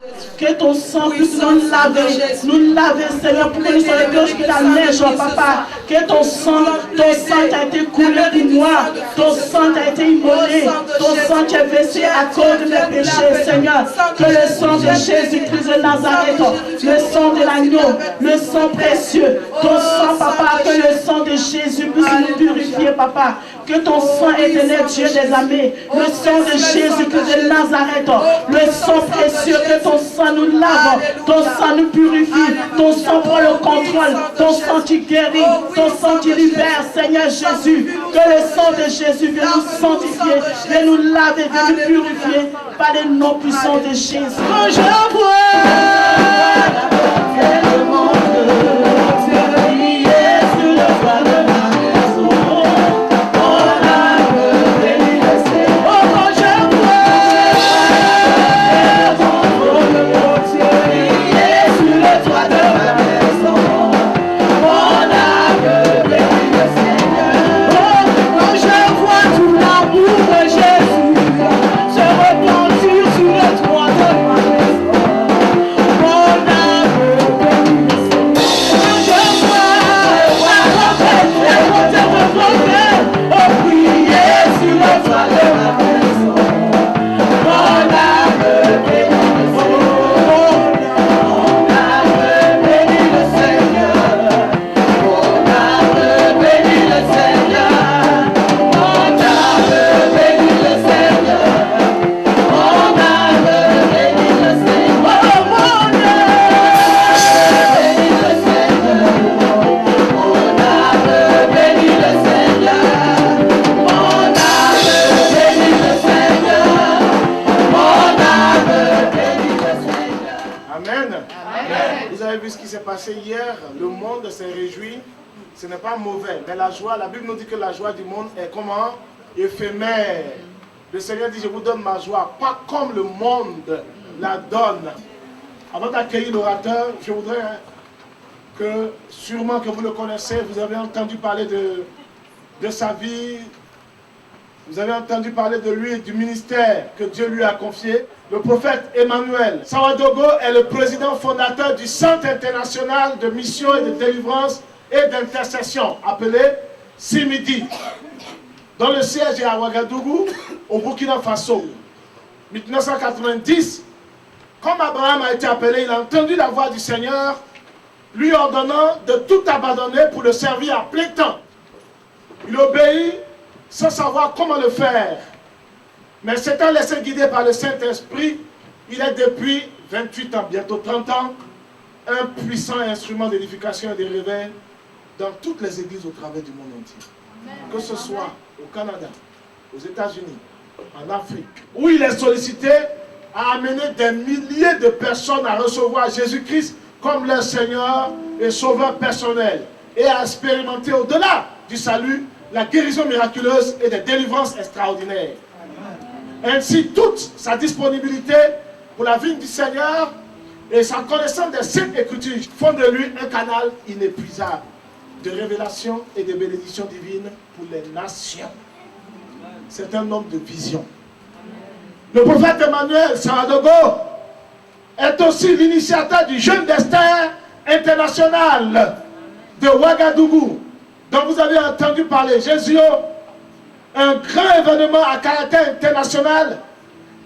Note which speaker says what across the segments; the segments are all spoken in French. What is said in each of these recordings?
Speaker 1: Que ton sang puisse nous laver, Seigneur, pour que nous soyons blanches que la neige, oh Papa. Que ton sang t'a été coulé pour moi, ton sang t'a été immolé, ton sang qui est versé à cause de mes péchés, Seigneur. Que le sang de Jésus-Christ de Nazareth, le sang de l'agneau, le sang précieux, ton sang, Papa, que le sang de Jésus puisse nous purifier, Papa. Que ton sang éternel, Dieu des armées, le sang de Jésus-Christ de Nazareth, le sang précieux, que ton sang nous lave, ton sang nous purifie, ton sang prend le contrôle, ton sang qui guérit, ton sang qui libère, Seigneur Jésus. Que le sang de Jésus vienne nous sanctifier, vienne nous laver, vienne nous purifier par les noms puissants de Jésus. Quand je vois le monde briller sur le toit de ma maison, on a béni le Seigneur. Oh, quand je vois le monde briller sur le toit de ma maison, on a béni le Seigneur. Oh, quand je vois tout l'amour de Jésus se repentir sur le toit de ma maison, on a béni le Seigneur. Quand je vois oh, prier sur le toit de ma maison, on a béni le Seigneur. On a béni le Seigneur. On a béni le Seigneur. On a béni le Seigneur. On a béni le Seigneur. Oh mon Dieu, béni le Seigneur. On a béni le Seigneur. On a béni le Seigneur. On a béni le Seigneur.
Speaker 2: Amen. Vous avez vu ce qui s'est passé hier, le monde s'est réjoui. Ce n'est pas mauvais, mais la joie, la Bible nous dit que la joie du monde est comment? Éphémère. Le Seigneur dit, je vous donne ma joie, pas comme le monde la donne. Avant d'accueillir l'orateur, je voudrais que, sûrement que vous le connaissez, vous avez entendu parler de sa vie, vous avez entendu parler de lui et du ministère que Dieu lui a confié. Le prophète Emmanuel Sawadogo est le président fondateur du Centre international de mission et de délivrance et d'intercession, appelé CIMIDI, dont le siège est à Ouagadougou, au Burkina Faso. 1990, comme Abraham a été appelé, il a entendu la voix du Seigneur, lui ordonnant de tout abandonner pour le servir à plein temps. Il obéit sans savoir comment le faire. Mais s'étant laissé guider par le Saint-Esprit, il est depuis 28 ans, bientôt 30 ans, un puissant instrument d'édification et de réveil dans toutes les églises au travers du monde entier. Que ce soit au Canada, aux États-Unis, en Afrique, où il est sollicité à amener des milliers de personnes à recevoir Jésus-Christ comme leur Seigneur et Sauveur personnel et à expérimenter au-delà du salut la guérison miraculeuse et des délivrances extraordinaires. Ainsi, toute sa disponibilité pour la vie du Seigneur et sa connaissance des Saintes Écritures font de lui un canal inépuisable de révélation et de bénédiction divine pour les nations. C'est un homme de vision. Le prophète Emmanuel Sawadogo est aussi l'initiateur du Jeûne d'Esther international de Ouagadougou, dont vous avez entendu parler. Jésus, un grand événement à caractère international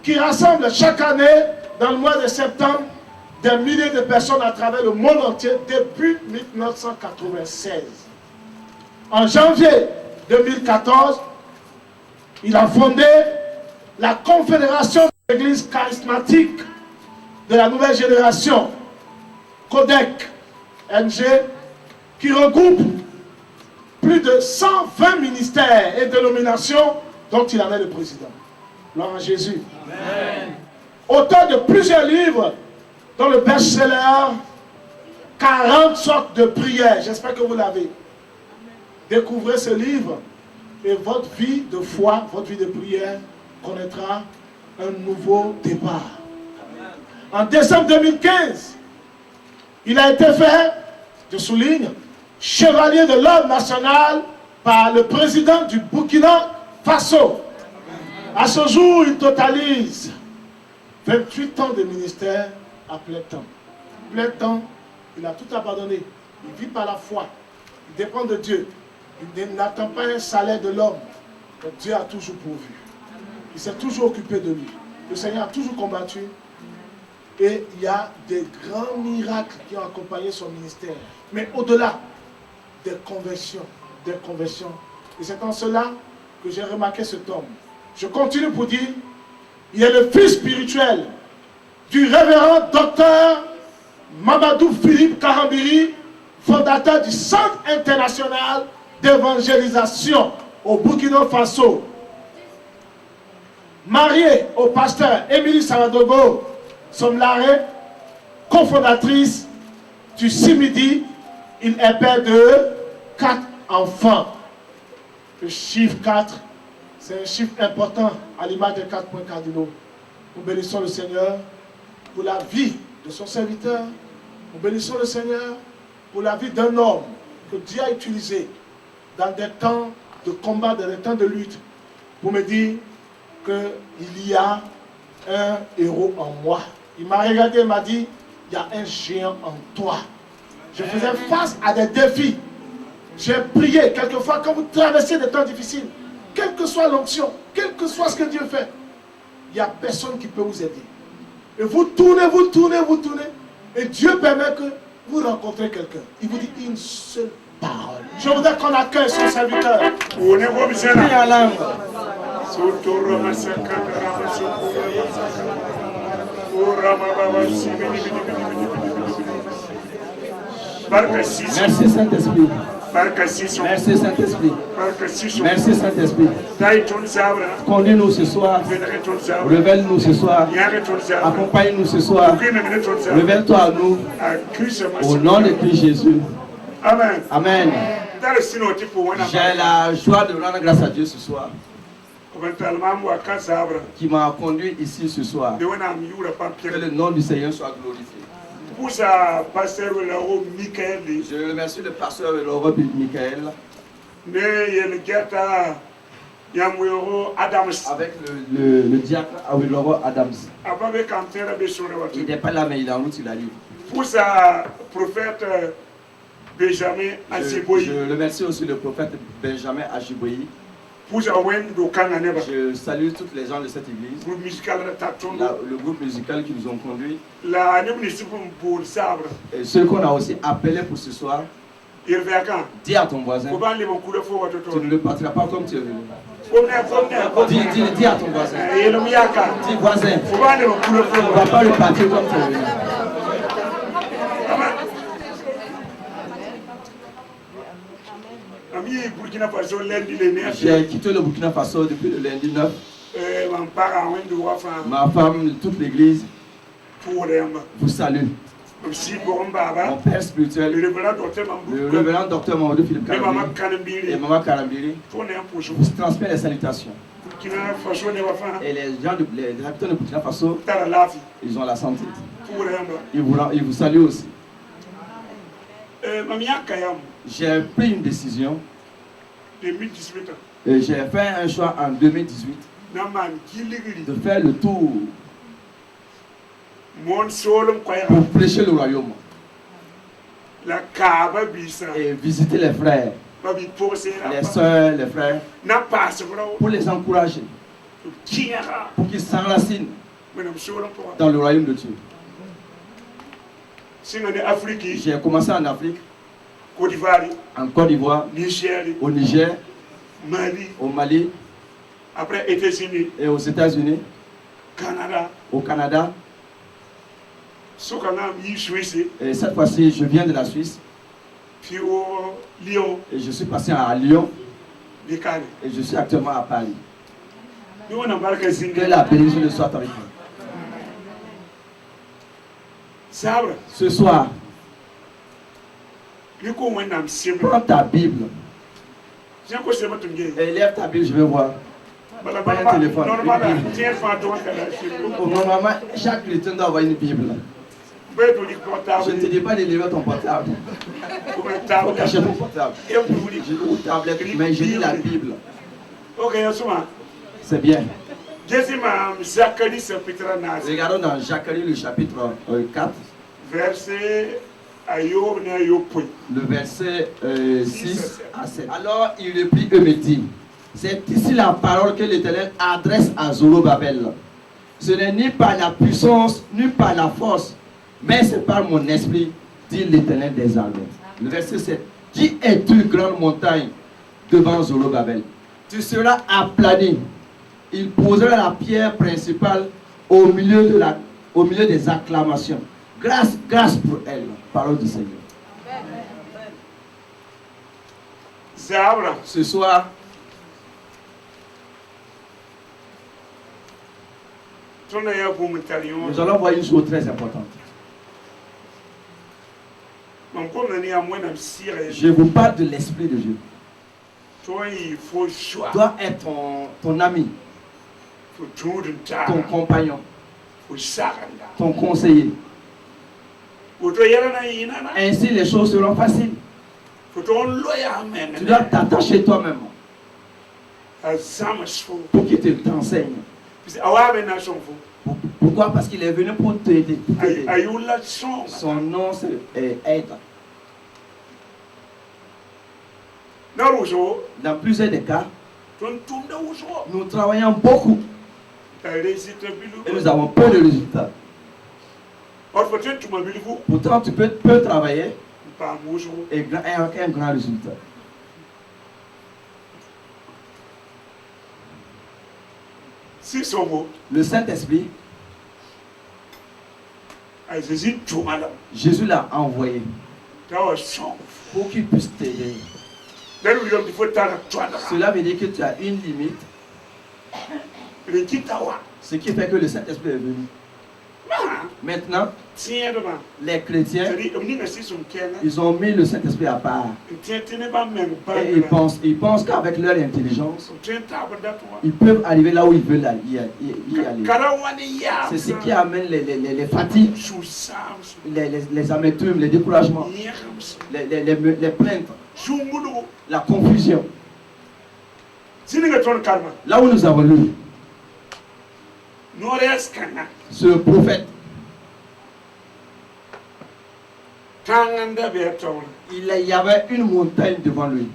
Speaker 2: qui rassemble chaque année, dans le mois de septembre, des milliers de personnes à travers le monde entier depuis 1996. En janvier 2014, il a fondé la Confédération des Églises charismatiques de la nouvelle génération, CODEC NG, qui regroupe plus de 120 ministères et dénominations dont il en est le président. Gloire à Jésus. Amen. Auteur de plusieurs livres, dont le best-seller 40 sortes de prières. J'espère que vous l'avez. Découvrez ce livre et votre vie de foi, votre vie de prière connaîtra un nouveau départ. En décembre 2015, il a été fait, je souligne, chevalier de l'ordre national par le président du Burkina Faso. À ce jour, il totalise 28 ans de ministère à plein temps. Plein temps, il a tout abandonné. Il vit par la foi. Il dépend de Dieu. Il n'attend pas un salaire de l'homme. Donc Dieu a toujours pourvu. Il s'est toujours occupé de lui. Le Seigneur a toujours combattu. Et il y a des grands miracles qui ont accompagné son ministère. Mais au-delà des conversions. Et c'est en cela que j'ai remarqué cet homme. Je continue pour dire, il est le fils spirituel du révérend docteur Mamadou Philippe Karambiri, fondateur du Centre international d'évangélisation au Burkina Faso. Marié au pasteur Émilie Saradogo Somlaré, cofondatrice du CIMIDI, il est père de 4 enfants. Le chiffre 4, c'est un chiffre important à l'image des 4 points cardinaux. Nous bénissons le Seigneur pour la vie de son serviteur. Nous bénissons le Seigneur pour la vie d'un homme que Dieu a utilisé dans des temps de combat, dans des temps de lutte, pour me dire qu'il y a un héros en moi. Il m'a regardé et m'a dit, il y a un géant en toi. Je faisais face à des défis. J'ai prié. Quelquefois, quand vous traversez des temps difficiles, quelle que soit l'onction, quel que soit ce que Dieu fait, il n'y a personne qui peut vous aider. Et vous tournez, et Dieu permet que vous rencontrez quelqu'un. Il vous dit une seule parole. Je voudrais qu'on accueille son serviteur. Prie en langue.
Speaker 1: Merci Saint-Esprit. Merci Saint-Esprit. Merci Saint-Esprit. Conduis-nous ce soir. Révèle-nous ce soir. Accompagne-nous ce soir. Révèle-toi à nous. Au nom de Christ Jésus.
Speaker 3: Amen.
Speaker 1: Amen. J'ai la joie de rendre grâce à Dieu ce soir, qui m'a conduit ici ce soir. Que le nom du Seigneur soit glorifié. Je remercie le pasteur Laurent Michael avec le diacre Laurent Adams. Il n'est pas là, mais il est en route, il arrive.
Speaker 3: Pour sa prophète Benjamin Ajiboyi.
Speaker 1: Je remercie aussi le prophète Benjamin Ajiboyi. Je salue tous les gens de cette église, le groupe musical qui nous ont conduits, et ceux qu'on a aussi appelés pour ce soir. Dis à ton voisin, tu ne le partiras pas comme tu es venu. Dis à ton voisin, dis voisin, tu ne vas pas le partir comme tu es venu. J'ai quitté le Burkina Faso depuis le lundi 9. Ma femme, toute l'église, vous salue. Mon père spirituel, le révérend docteur Mamadou Philippe Karambiri et Maman Karambiri vous transmet les salutations. Et les habitants de Burkina Faso, ils ont la santé. Ils vous saluent aussi. J'ai pris une décision. J'ai fait un choix en 2018 de faire le tour pour prêcher le royaume et visiter les frères, les soeurs, les frères, pour les encourager, pour qu'ils s'enracinent dans le royaume de Dieu. J'ai commencé en Afrique, en Côte d'Ivoire, au Niger, au Mali,
Speaker 3: après États-Unis
Speaker 1: et aux États-Unis, au Canada. Et cette fois-ci, je viens de la Suisse. Et je suis passé à Lyon. Et je suis actuellement à Paris. Que la bénédiction soit avec vous. Ce soir, prends ta Bible. Et lève ta Bible, je vais voir. Pas un téléphone. Normalement, chaque chrétien doit avoir une Bible. Je ne te dis pas de lever ton portable. Faut cacher ton portable. Ou tablette, mais je lis la Bible. C'est bien.
Speaker 3: Deuxièmement, Zacharie chapitre 9.
Speaker 4: Regardons dans Zacharie le chapitre 4,
Speaker 3: Verset Ayob ne Ayob point.
Speaker 4: le verset 6 à 7. Alors il reprit et me dit, c'est ici la parole que l'Éternel adresse à Zorobabel. Ce n'est ni par la puissance, ni par la force, mais c'est par mon esprit, dit l'Éternel des armées. Le verset 7. Qui es-tu, grande montagne, devant Zorobabel? Tu seras aplani. Il posera la pierre principale au milieu des acclamations. Grâce, grâce pour elle. Parole du Seigneur.
Speaker 3: Zabra.
Speaker 4: Ce soir, nous allons voir une chose très importante. Je vous parle de l'Esprit de Dieu.
Speaker 3: Toi, il faut choix.
Speaker 4: Doit être ton ami, ton compagnon, ton conseiller. Ainsi, les choses seront faciles. Tu dois t'attacher toi-même pour qu'il t'enseigne. Pourquoi? Parce qu'il est venu pour t'aider. Son nom, c'est Aide. Dans plusieurs des cas, nous travaillons beaucoup et nous avons peu de résultats. Pourtant, tu peux travailler et avoir un grand résultat. Le Saint-Esprit, Jésus l'a envoyé pour qu'il puisse t'aider. Cela veut dire que tu as une limite, ce qui fait que le Saint-Esprit est venu. Maintenant, les chrétiens, ils ont mis le Saint-Esprit à part. Et ils pensent qu'avec leur intelligence, ils peuvent arriver là où ils veulent y aller. C'est ce qui amène les fatigues, les amertumes, les découragements, les plaintes, la confusion. Là où nous avons lu, ce prophète, il y avait une montagne devant lui.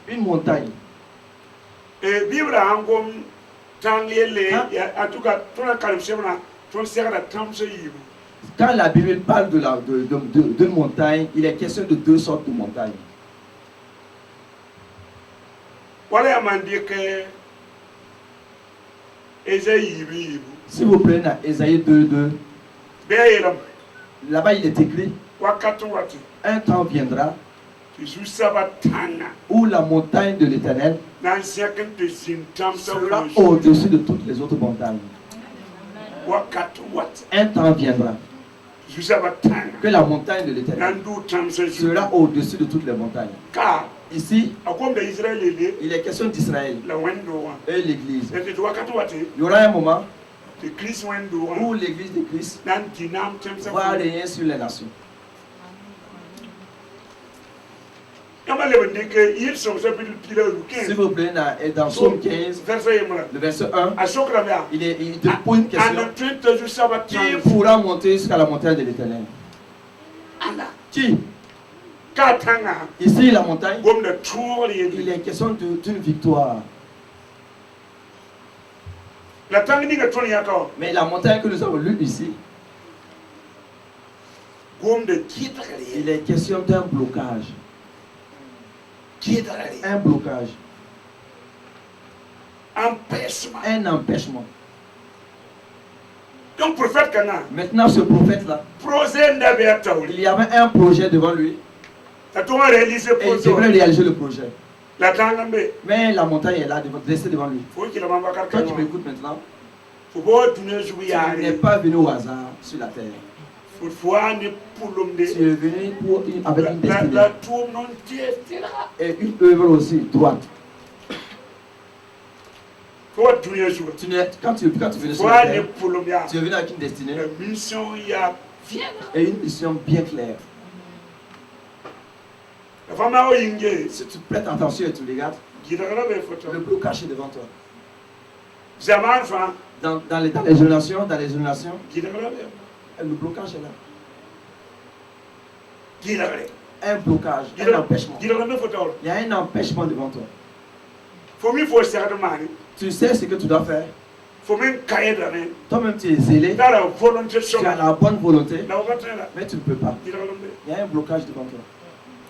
Speaker 4: Une montagne. Quand la Bible parle d'une montagne, il est question de deux sortes de montagnes. Si vous prenez dans Ésaïe 2:2, là-bas il est écrit, un temps viendra où la montagne de l'Éternel sera au-dessus de toutes les autres montagnes. Un temps viendra que la montagne de l'Éternel sera au-dessus de toutes les montagnes. Ici, il est question d'Israël et l'Église. Il y aura un moment où l'Église de Christ va régner sur les nations. S'il vous plaît, dans Psaume 15, le verset 1, il te pose une question. Qui pourra monter jusqu'à la montagne de l'Éternel? Qui? Ici, la montagne, il est question d'une victoire. Mais la montagne que nous avons lue ici, il est question d'un blocage. Un blocage. Un empêchement. Maintenant, ce prophète-là, il y avait un projet devant lui. Et il devrait réaliser le projet. Mais la montagne est là, dressée devant lui. Toi qui m'écoutes maintenant, tu n'es pas venu au hasard sur la terre. Tu es venu avec une destinée. Et une œuvre aussi droite. Quand tu es venu sur la terre, tu es venu avec une destinée et une mission bien claire. Si tu prêtes attention et tu regardes, Le blocage est devant toi.
Speaker 3: Zaman fa
Speaker 4: Dans les générations,
Speaker 3: gidagara
Speaker 4: le blocage est là.
Speaker 3: gidagara
Speaker 4: Un blocage, un empêchement.
Speaker 3: gidagara me foto
Speaker 4: Il y a un empêchement devant toi.
Speaker 3: for me for second man
Speaker 4: Tu sais ce que tu dois faire.
Speaker 3: for me kaida me
Speaker 4: Toi-même, tu es zélé.
Speaker 3: dara volonté
Speaker 4: Tu as
Speaker 3: soma
Speaker 4: la bonne volonté,
Speaker 3: na wakatela
Speaker 4: mais tu ne peux pas.
Speaker 3: gidagara me
Speaker 4: Il y a un blocage devant toi.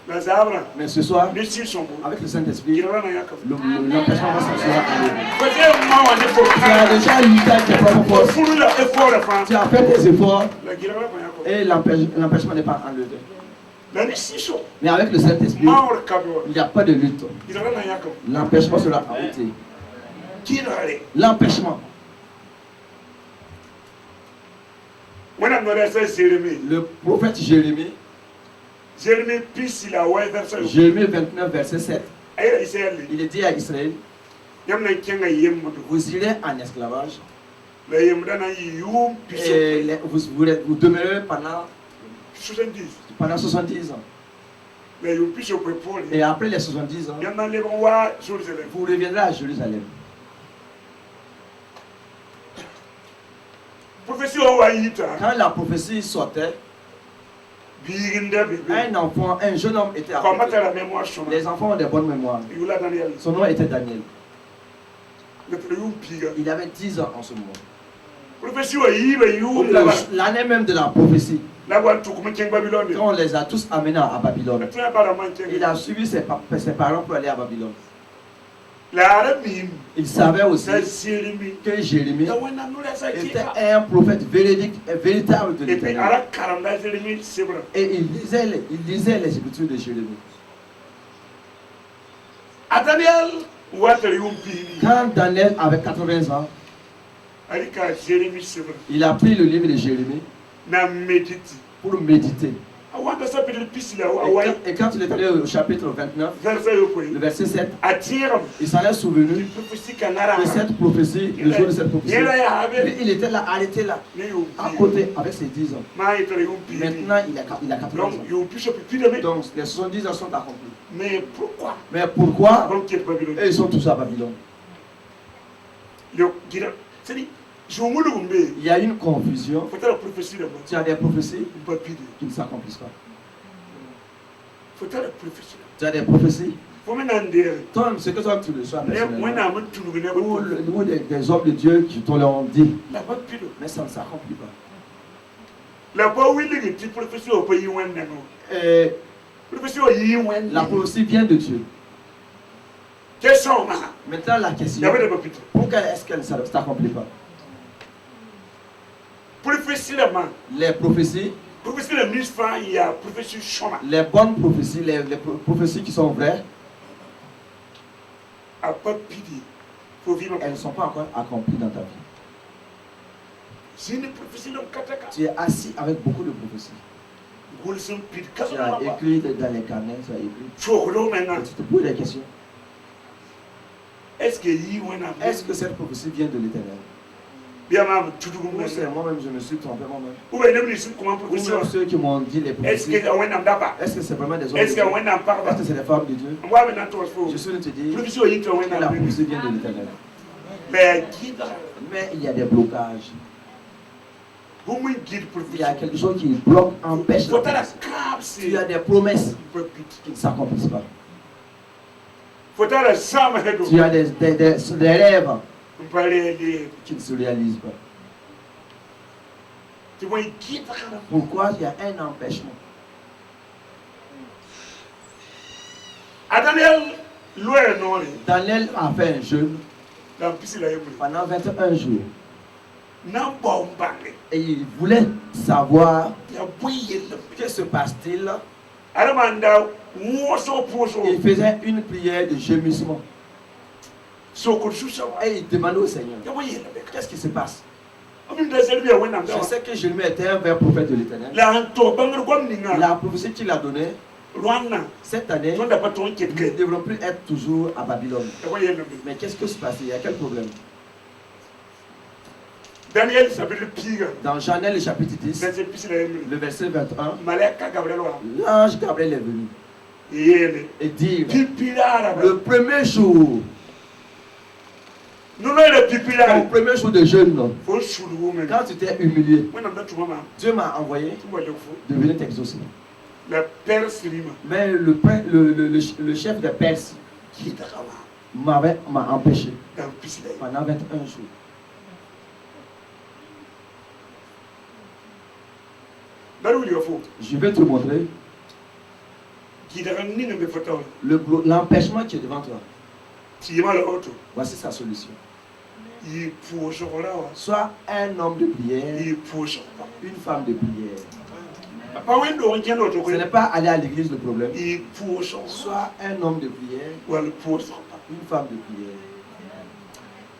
Speaker 3: na zabra
Speaker 4: Mais ce soir,
Speaker 3: ni si sombo
Speaker 4: avec le Saint-Esprit,
Speaker 3: gidagara na yakaf
Speaker 4: l'empêchement va s'asseoir enlevé.
Speaker 3: fazer ma wande for
Speaker 4: Tu as déjà lutté avec tes propres forces.
Speaker 3: fulu la effort fa
Speaker 4: Tu as fait des efforts
Speaker 3: la gidagara ma yakaf
Speaker 4: et l'empêchement n'est pas enlevé.
Speaker 3: la ni si so
Speaker 4: Mais avec le Saint-Esprit,
Speaker 3: ma or kabo
Speaker 4: il n'y a pas de lutte.
Speaker 3: gidagara na yakaf
Speaker 4: L'empêchement sera arrêté.
Speaker 3: gidagara
Speaker 4: L'empêchement.
Speaker 3: wana ngora sa Jérémie
Speaker 4: Le prophète Jérémie,
Speaker 3: Jérémie pisi la wa verset
Speaker 4: Jérémie 29, verset 7,
Speaker 3: ay Israël
Speaker 4: il est dit à Israël,
Speaker 3: yam na kenga yemmudu
Speaker 4: vous irez en esclavage
Speaker 3: la yemmuda na yum piso
Speaker 4: et vous demeurez pendant 70 ans.
Speaker 3: la yum piso pe poli
Speaker 4: Et après les 70 ans,
Speaker 3: yam na le wa Jérusalem
Speaker 4: vous reviendrez à Jérusalem.
Speaker 3: prophétie o wa yita
Speaker 4: Quand la prophétie sortait,
Speaker 3: biginda bebe
Speaker 4: un enfant, un jeune homme était à
Speaker 3: ko
Speaker 4: côté.
Speaker 3: mata la mémoire sona
Speaker 4: Les enfants ont des bonnes mémoires.
Speaker 3: yula Daniel
Speaker 4: Son nom était Daniel.
Speaker 3: le yum piga
Speaker 4: Il avait 10 ans en ce moment.
Speaker 3: prophétie o yiba yum la
Speaker 4: L'année même de la prophétie,
Speaker 3: la wa tu kuma ken Babylone
Speaker 4: quand on les a tous amenés à Babylone,
Speaker 3: tu pas la man ken
Speaker 4: il a suivi ses parents pour aller à Babylone.
Speaker 3: la arabim
Speaker 4: Il savait aussi
Speaker 3: sa Jérémie
Speaker 4: que Jérémie
Speaker 3: ya wana nura sa
Speaker 4: était
Speaker 3: kika
Speaker 4: un prophète véridique, véritable de
Speaker 3: et puis
Speaker 4: l'Éternel.
Speaker 3: ara karanda Jérémie sebra
Speaker 4: Et il lisait les Écritures de Jérémie.
Speaker 3: a Daniel water yum pini
Speaker 4: Quand Daniel avait 80 ans,
Speaker 3: alika Jérémie sebra
Speaker 4: il a pris le livre de Jérémie
Speaker 3: na médite
Speaker 4: pour méditer.
Speaker 3: awanda sa peut pisi la wa
Speaker 4: Et quand il est allé au chapitre 29,
Speaker 3: verset yo ko
Speaker 4: le verset 7,
Speaker 3: atiram
Speaker 4: il s'en est souvenu
Speaker 3: prophétie kanara
Speaker 4: de cette prophétie, le jour de cette prophétie.
Speaker 3: yela ya
Speaker 4: Lui,
Speaker 3: habe
Speaker 4: il était là, arrêté là,
Speaker 3: ne yum
Speaker 4: à côté, avec ses 10 ans.
Speaker 3: ma yitere yum pini
Speaker 4: Maintenant, il a 80 ans.
Speaker 3: donc yum piso pipi de me
Speaker 4: Donc, les 70 ans sont accomplis.
Speaker 3: mais pourquoi
Speaker 4: Mais pourquoi
Speaker 3: donc qui est Babylone
Speaker 4: ils sont tous à Babylone?
Speaker 3: yo gira c'est dit je me gumbe
Speaker 4: Il y a une confusion.
Speaker 3: faut la prophétie là
Speaker 4: Tu as des prophéties
Speaker 3: papide
Speaker 4: qui ne s'accomplissent pas.
Speaker 3: faut la prophétie
Speaker 4: Tu as des prophéties.
Speaker 3: faut menande
Speaker 4: Toi, ce que toi tu le sois
Speaker 3: ne
Speaker 4: personnellement,
Speaker 3: mwana mtu ngene
Speaker 4: ou des hommes de Dieu qui t'ont leur dit,
Speaker 3: la papide
Speaker 4: mais ça ne s'accomplit pas.
Speaker 3: la ba wili ti prophétie o payi wenne no
Speaker 4: Et
Speaker 3: prophétie o yi wenne
Speaker 4: la prophétie vient de Dieu.
Speaker 3: question ma
Speaker 4: Maintenant, la question,
Speaker 3: ya wele papide
Speaker 4: pourquoi est-ce qu'elle ne s'accomplit pas?
Speaker 3: prophétie là ma
Speaker 4: Les prophéties,
Speaker 3: prophétie le ministre il y a prophétie choma
Speaker 4: les bonnes prophéties, les prophéties qui sont vraies,
Speaker 3: a papide faut vivre
Speaker 4: elles ne sont pas encore accomplies dans ta vie.
Speaker 3: c'est une prophétie donc kataka
Speaker 4: Tu es assis avec beaucoup de prophéties.
Speaker 3: gol sem pid
Speaker 4: Tu
Speaker 3: kaso
Speaker 4: as
Speaker 3: ma
Speaker 4: écrit dans les carnets, tu as écrit.
Speaker 3: chokro maintenant
Speaker 4: Et tu te poses des questions.
Speaker 3: est-ce que yi wena
Speaker 4: Est-ce que cette prophétie vient de l'Éternel?
Speaker 3: bien ma tudu
Speaker 4: Ou
Speaker 3: gumbe
Speaker 4: c'est moi-même, je me suis trompé moi-même?
Speaker 3: ou ben nem ni sim comment
Speaker 4: Ou
Speaker 3: prophétie
Speaker 4: même ceux qui m'ont dit les
Speaker 3: est-ce
Speaker 4: prophéties?
Speaker 3: que wena ndaba
Speaker 4: Est-ce que c'est vraiment des hommes de
Speaker 3: est-ce
Speaker 4: Dieu?
Speaker 3: que wena parba
Speaker 4: Est-ce que c'est des femmes de Dieu?
Speaker 3: moi maintenant toi faut
Speaker 4: Je suis venu te dire
Speaker 3: prophétie o yi to
Speaker 4: que
Speaker 3: wena
Speaker 4: la prophétie vient de l'Éternel.
Speaker 3: mais guide
Speaker 4: Mais il y a des blocages.
Speaker 3: vous me guide
Speaker 4: Il y a
Speaker 3: prophétie
Speaker 4: quelque chose qui bloque, empêche.
Speaker 3: faut la
Speaker 4: la
Speaker 3: cap
Speaker 4: Il y a
Speaker 3: c'est
Speaker 4: des promesses
Speaker 3: papide
Speaker 4: qui ne s'accomplissent pas.
Speaker 3: faut la sama hedo
Speaker 4: Tu as des rêves
Speaker 3: parler
Speaker 4: qui ne se réalisent pas.
Speaker 3: tu vois guide kana
Speaker 4: Pourquoi? Il y a un empêchement.
Speaker 3: a Daniel loe nori
Speaker 4: Daniel a fait un jeûne
Speaker 3: dans pisi la yemuri
Speaker 4: pendant 21 jours.
Speaker 3: na bombange
Speaker 4: Et il voulait savoir
Speaker 3: ya boyel
Speaker 4: que se passe-t-il.
Speaker 3: aramanda woso poso
Speaker 4: Il faisait une prière de gémissement.
Speaker 3: soko susha
Speaker 4: Et il demandait au Seigneur,
Speaker 3: ya boyel
Speaker 4: qu'est-ce qui se passe?
Speaker 3: amin da zelbi ya wena
Speaker 4: Je sais que Jérémie était un vrai prophète de l'Éternel.
Speaker 3: la anto bangar gwamninga
Speaker 4: La prophétie qu'il a donnée,
Speaker 3: rwana
Speaker 4: cette année,
Speaker 3: ton da paton
Speaker 4: nous ne
Speaker 3: ketke
Speaker 4: devrons plus être toujours à Babylone.
Speaker 3: ya boyel
Speaker 4: Mais qu'est-ce que se passe? Il y a quel problème?
Speaker 3: Daniel s'appelle piga
Speaker 4: Dans Jean le chapitre 10,
Speaker 3: dans cette pisi la yemuri
Speaker 4: le verset 21,
Speaker 3: malaka gabriel wa
Speaker 4: l'ange Gabriel est venu.
Speaker 3: yele
Speaker 4: et dire
Speaker 3: pipilala
Speaker 4: le premier jour,
Speaker 3: nous le
Speaker 4: au
Speaker 3: pipilala
Speaker 4: premier jour de jeûne,
Speaker 3: faut soulou mais
Speaker 4: quand tu t'es humilié,
Speaker 3: moi n'a tu maman
Speaker 4: Dieu m'a envoyé
Speaker 3: tu vois le fou
Speaker 4: de venir t'exaucer.
Speaker 3: la père Sirima
Speaker 4: Mais le chef des Perses
Speaker 3: qui takawa
Speaker 4: m'a empêché
Speaker 3: dans piscine
Speaker 4: pendant 21 jours.
Speaker 3: dans le fou
Speaker 4: Je vais te montrer
Speaker 3: qui t'a ni ne me faut
Speaker 4: l'empêchement qui est devant toi.
Speaker 3: tu m'as le auto
Speaker 4: Voici sa solution.
Speaker 3: il pour chocolat
Speaker 4: Sois un homme de prière,
Speaker 3: il pour chocolat
Speaker 4: une femme de prière.
Speaker 3: pas oui on tient l'autre
Speaker 4: Ce n'est pas aller à l'église le problème.
Speaker 3: il pour chocolat
Speaker 4: Sois un homme de prière,
Speaker 3: ou le pour chocolat
Speaker 4: une femme de prière.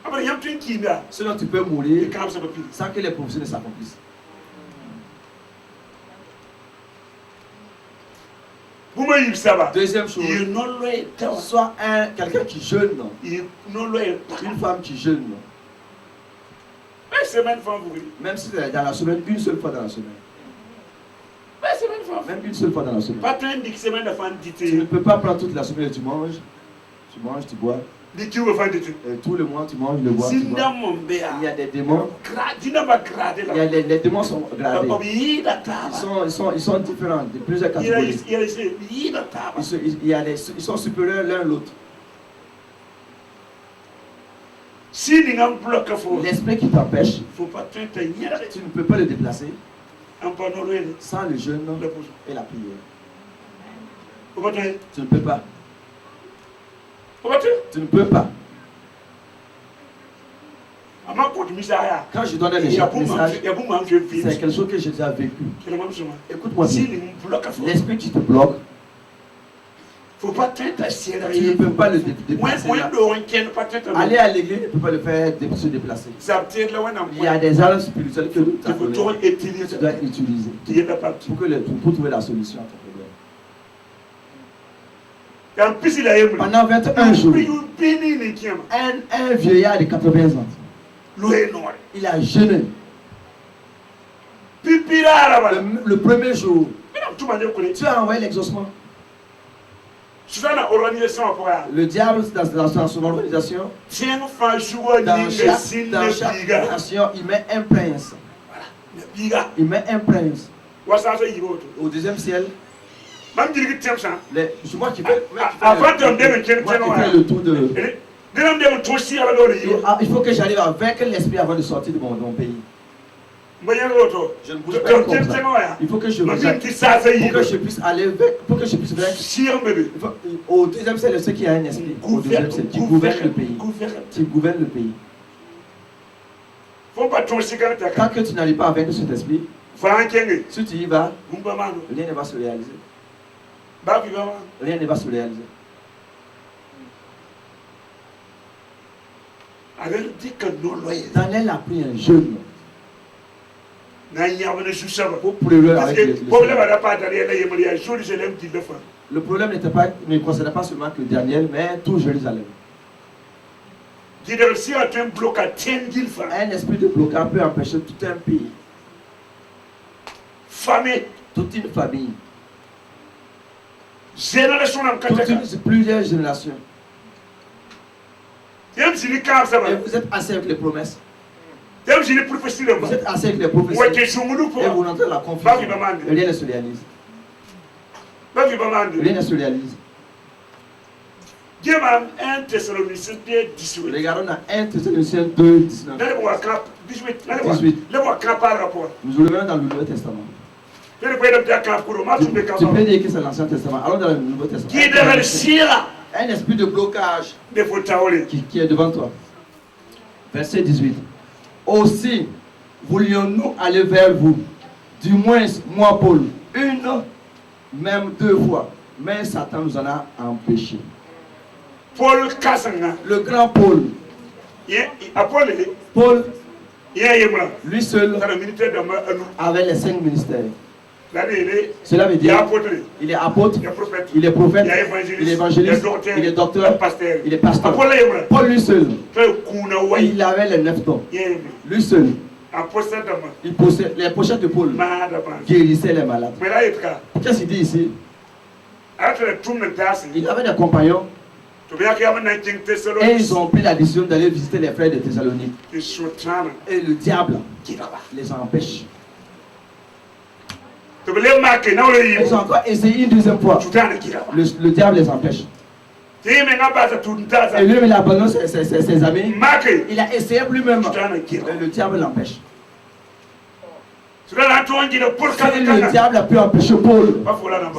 Speaker 3: après il y a un truc qui là
Speaker 4: Sinon tu peux
Speaker 3: il
Speaker 4: mourir
Speaker 3: quand ça papier
Speaker 4: sans que les prophéties ne s'accomplissent.
Speaker 3: vous me il ça va
Speaker 4: Deuxième chose,
Speaker 3: il non le
Speaker 4: sois quelqu'un qui jeûne,
Speaker 3: il non le
Speaker 4: une femme qui jeûne.
Speaker 3: semaine femme vous
Speaker 4: Même si c'est dans la semaine, une seule fois dans la semaine.
Speaker 3: semaine femme
Speaker 4: Même une seule fois dans la semaine.
Speaker 3: pas plein de semaine de femme
Speaker 4: Tu ne
Speaker 3: dit
Speaker 4: peux pas prendre toute la semaine et tu manges, tu bois.
Speaker 3: dit tu veux faire dit
Speaker 4: Et tout le mois, tu manges, le bois, tu bois.
Speaker 3: sinda mon béa
Speaker 4: Il y a des démons.
Speaker 3: dina ba gradé
Speaker 4: Il y a
Speaker 3: là
Speaker 4: les démons sont gradés.
Speaker 3: il da taba
Speaker 4: Ils sont différents, de plusieurs catégories.
Speaker 3: il da taba
Speaker 4: Ils sont supérieurs l'un à l'autre.
Speaker 3: si ni ngam bloque faut
Speaker 4: L'esprit qui t'empêche,
Speaker 3: faut pas tenter nière
Speaker 4: tu ne peux pas le déplacer
Speaker 3: en panolo
Speaker 4: sans le jeûne
Speaker 3: le pouce
Speaker 4: et la prière.
Speaker 3: faut pas tenter
Speaker 4: Tu ne peux pas.
Speaker 3: faut pas tenter
Speaker 4: Tu ne peux pas.
Speaker 3: ama ko misaya
Speaker 4: Quand je donne un
Speaker 3: il y a
Speaker 4: message,
Speaker 3: pour moi je vis
Speaker 4: c'est quelque chose que j'ai déjà vécu.
Speaker 3: c'est le même chemin
Speaker 4: Écoute-moi
Speaker 3: si
Speaker 4: bien.
Speaker 3: ni bloque faut
Speaker 4: L'esprit qui te bloque,
Speaker 3: faut pas tenter c'est
Speaker 4: tu ne peux pas le déplacer.
Speaker 3: moi
Speaker 4: là.
Speaker 3: do on tient pas tenter
Speaker 4: Aller à l'église ne peut pas le faire se déplacer.
Speaker 3: ça peut là on
Speaker 4: Il y a des armes spirituelles que tu
Speaker 3: il faut tout utiliser
Speaker 4: dois utiliser
Speaker 3: qui est la partie
Speaker 4: pour trouver la solution à ton problème.
Speaker 3: en plus il a aimé
Speaker 4: Pendant 21 jours,
Speaker 3: béni ni qui
Speaker 4: un vieillard de 80 ans,
Speaker 3: loué noir
Speaker 4: il a jeûné.
Speaker 3: pipira là bas
Speaker 4: Le premier jour,
Speaker 3: mais non tout manière connaît
Speaker 4: tu as envoyé l'exaucement.
Speaker 3: souvent la organisation pour
Speaker 4: Le diable, dans son organisation,
Speaker 3: tiens fa jour
Speaker 4: dans
Speaker 3: ni
Speaker 4: chaque,
Speaker 3: sin
Speaker 4: dans
Speaker 3: ne
Speaker 4: chaque
Speaker 3: biga
Speaker 4: nation, il met un prince.
Speaker 3: ne biga
Speaker 4: Il met un prince.
Speaker 3: wasa so yibo to
Speaker 4: Au deuxième ciel,
Speaker 3: mam diri tem ça
Speaker 4: je vois qu'il fait,
Speaker 3: avant de donner quelqu'un
Speaker 4: moi qui fais le tour de...
Speaker 3: dinam dem to si ala do yibo
Speaker 4: Il faut que j'arrive à vaincre l'esprit avant de sortir de mon pays.
Speaker 3: mbayen roto
Speaker 4: Je ne bouge pas comme ça. Il faut que je
Speaker 3: mam ki sa sa
Speaker 4: pour
Speaker 3: yibo
Speaker 4: que je puisse aller pour que je puisse vaincre.
Speaker 3: sir bébé
Speaker 4: Au deuxième ciel, ceux qui a un esprit. Au deuxième ciel, qui gouverne le pays. Qui gouverne le pays.
Speaker 3: faut pas to si kan ta
Speaker 4: Tant que tu n'arrives pas à vaincre cet esprit,
Speaker 3: fa kenge
Speaker 4: si tu y vas,
Speaker 3: gumba mano
Speaker 4: rien ne va se réaliser.
Speaker 3: ba bi ba
Speaker 4: Rien ne va se réaliser.
Speaker 3: avec dit que non loyer
Speaker 4: Daniel a pris un jeûne
Speaker 3: na yabane sou saba
Speaker 4: pour pleurer
Speaker 3: parce
Speaker 4: avec
Speaker 3: que
Speaker 4: le
Speaker 3: problème à la part derrière les yemali jour je l'aime dit le fois
Speaker 4: Le problème ne concernait pas seulement que Daniel, mais tout Jérusalem.
Speaker 3: dit si à un bloc à 10 fois
Speaker 4: Un esprit de blocage peut empêcher tout un pays,
Speaker 3: famille
Speaker 4: toute une famille,
Speaker 3: génération en kataka
Speaker 4: plusieurs générations.
Speaker 3: yam jini ka
Speaker 4: Et
Speaker 3: saba
Speaker 4: vous êtes assis avec les promesses.
Speaker 3: yam jini professionnel
Speaker 4: Vous êtes assis avec les prophéties.
Speaker 3: ouais que jumulu pour
Speaker 4: Et vous entrez dans la confusion. Et rien ne se réalise.
Speaker 3: ba bi ba mande
Speaker 4: Rien ne se réalise.
Speaker 3: Diema 1 Thessaloniciens 18
Speaker 4: Regardons dans 1 Thessaloniciens 2, 19.
Speaker 3: Allez voir 18 allez
Speaker 4: 18.
Speaker 3: voir par rapport
Speaker 4: Nous revenons dans le Nouveau Testament.
Speaker 3: je ne peux pas dire quand pour ma tu peux
Speaker 4: Tu peux dire que c'est l'Ancien Testament. Allons dans le Nouveau Testament.
Speaker 3: qui devrait sira
Speaker 4: Un esprit de blocage
Speaker 3: de fotaole
Speaker 4: qui est devant toi. Verset 18. Aussi, voulions-nous aller vers vous, du moins moi, Paul, une, même 2 fois, mais Satan nous en a empêché.
Speaker 3: Paul Kasanga
Speaker 4: Le grand Paul,
Speaker 3: Paul
Speaker 4: Paul,
Speaker 3: yemla
Speaker 4: lui seul,
Speaker 3: kana militaire de ma anu
Speaker 4: avait les 5 ministères.
Speaker 3: là
Speaker 4: Cela veut
Speaker 3: il y a
Speaker 4: dire
Speaker 3: apôtre
Speaker 4: il est apôtre,
Speaker 3: il y a prophète
Speaker 4: il est prophète,
Speaker 3: il y a évangéliste
Speaker 4: il est évangéliste, il est docteur,
Speaker 3: pasteur
Speaker 4: il est pasteur.
Speaker 3: Paul yemla
Speaker 4: Paul lui seul,
Speaker 3: kuna way
Speaker 4: il avait les 9 dons.
Speaker 3: yemla
Speaker 4: Lui seul,
Speaker 3: apôtre de ma
Speaker 4: il possède les pochettes de Paul,
Speaker 3: ma da ba
Speaker 4: guérissaient les malades.
Speaker 3: mais là il ka
Speaker 4: Qu'est-ce qu'il dit ici? Il avait des compagnons et ils ont pris la décision d'aller visiter les frères de Thessalonique. Et le diable les empêche. Ils ont encore essayé une deuxième fois. Le diable les empêche. Et lui, il a abandonné ses amis. Il a essayé lui-même. Et le diable l'empêche. Si le diable a pu empêcher Paul,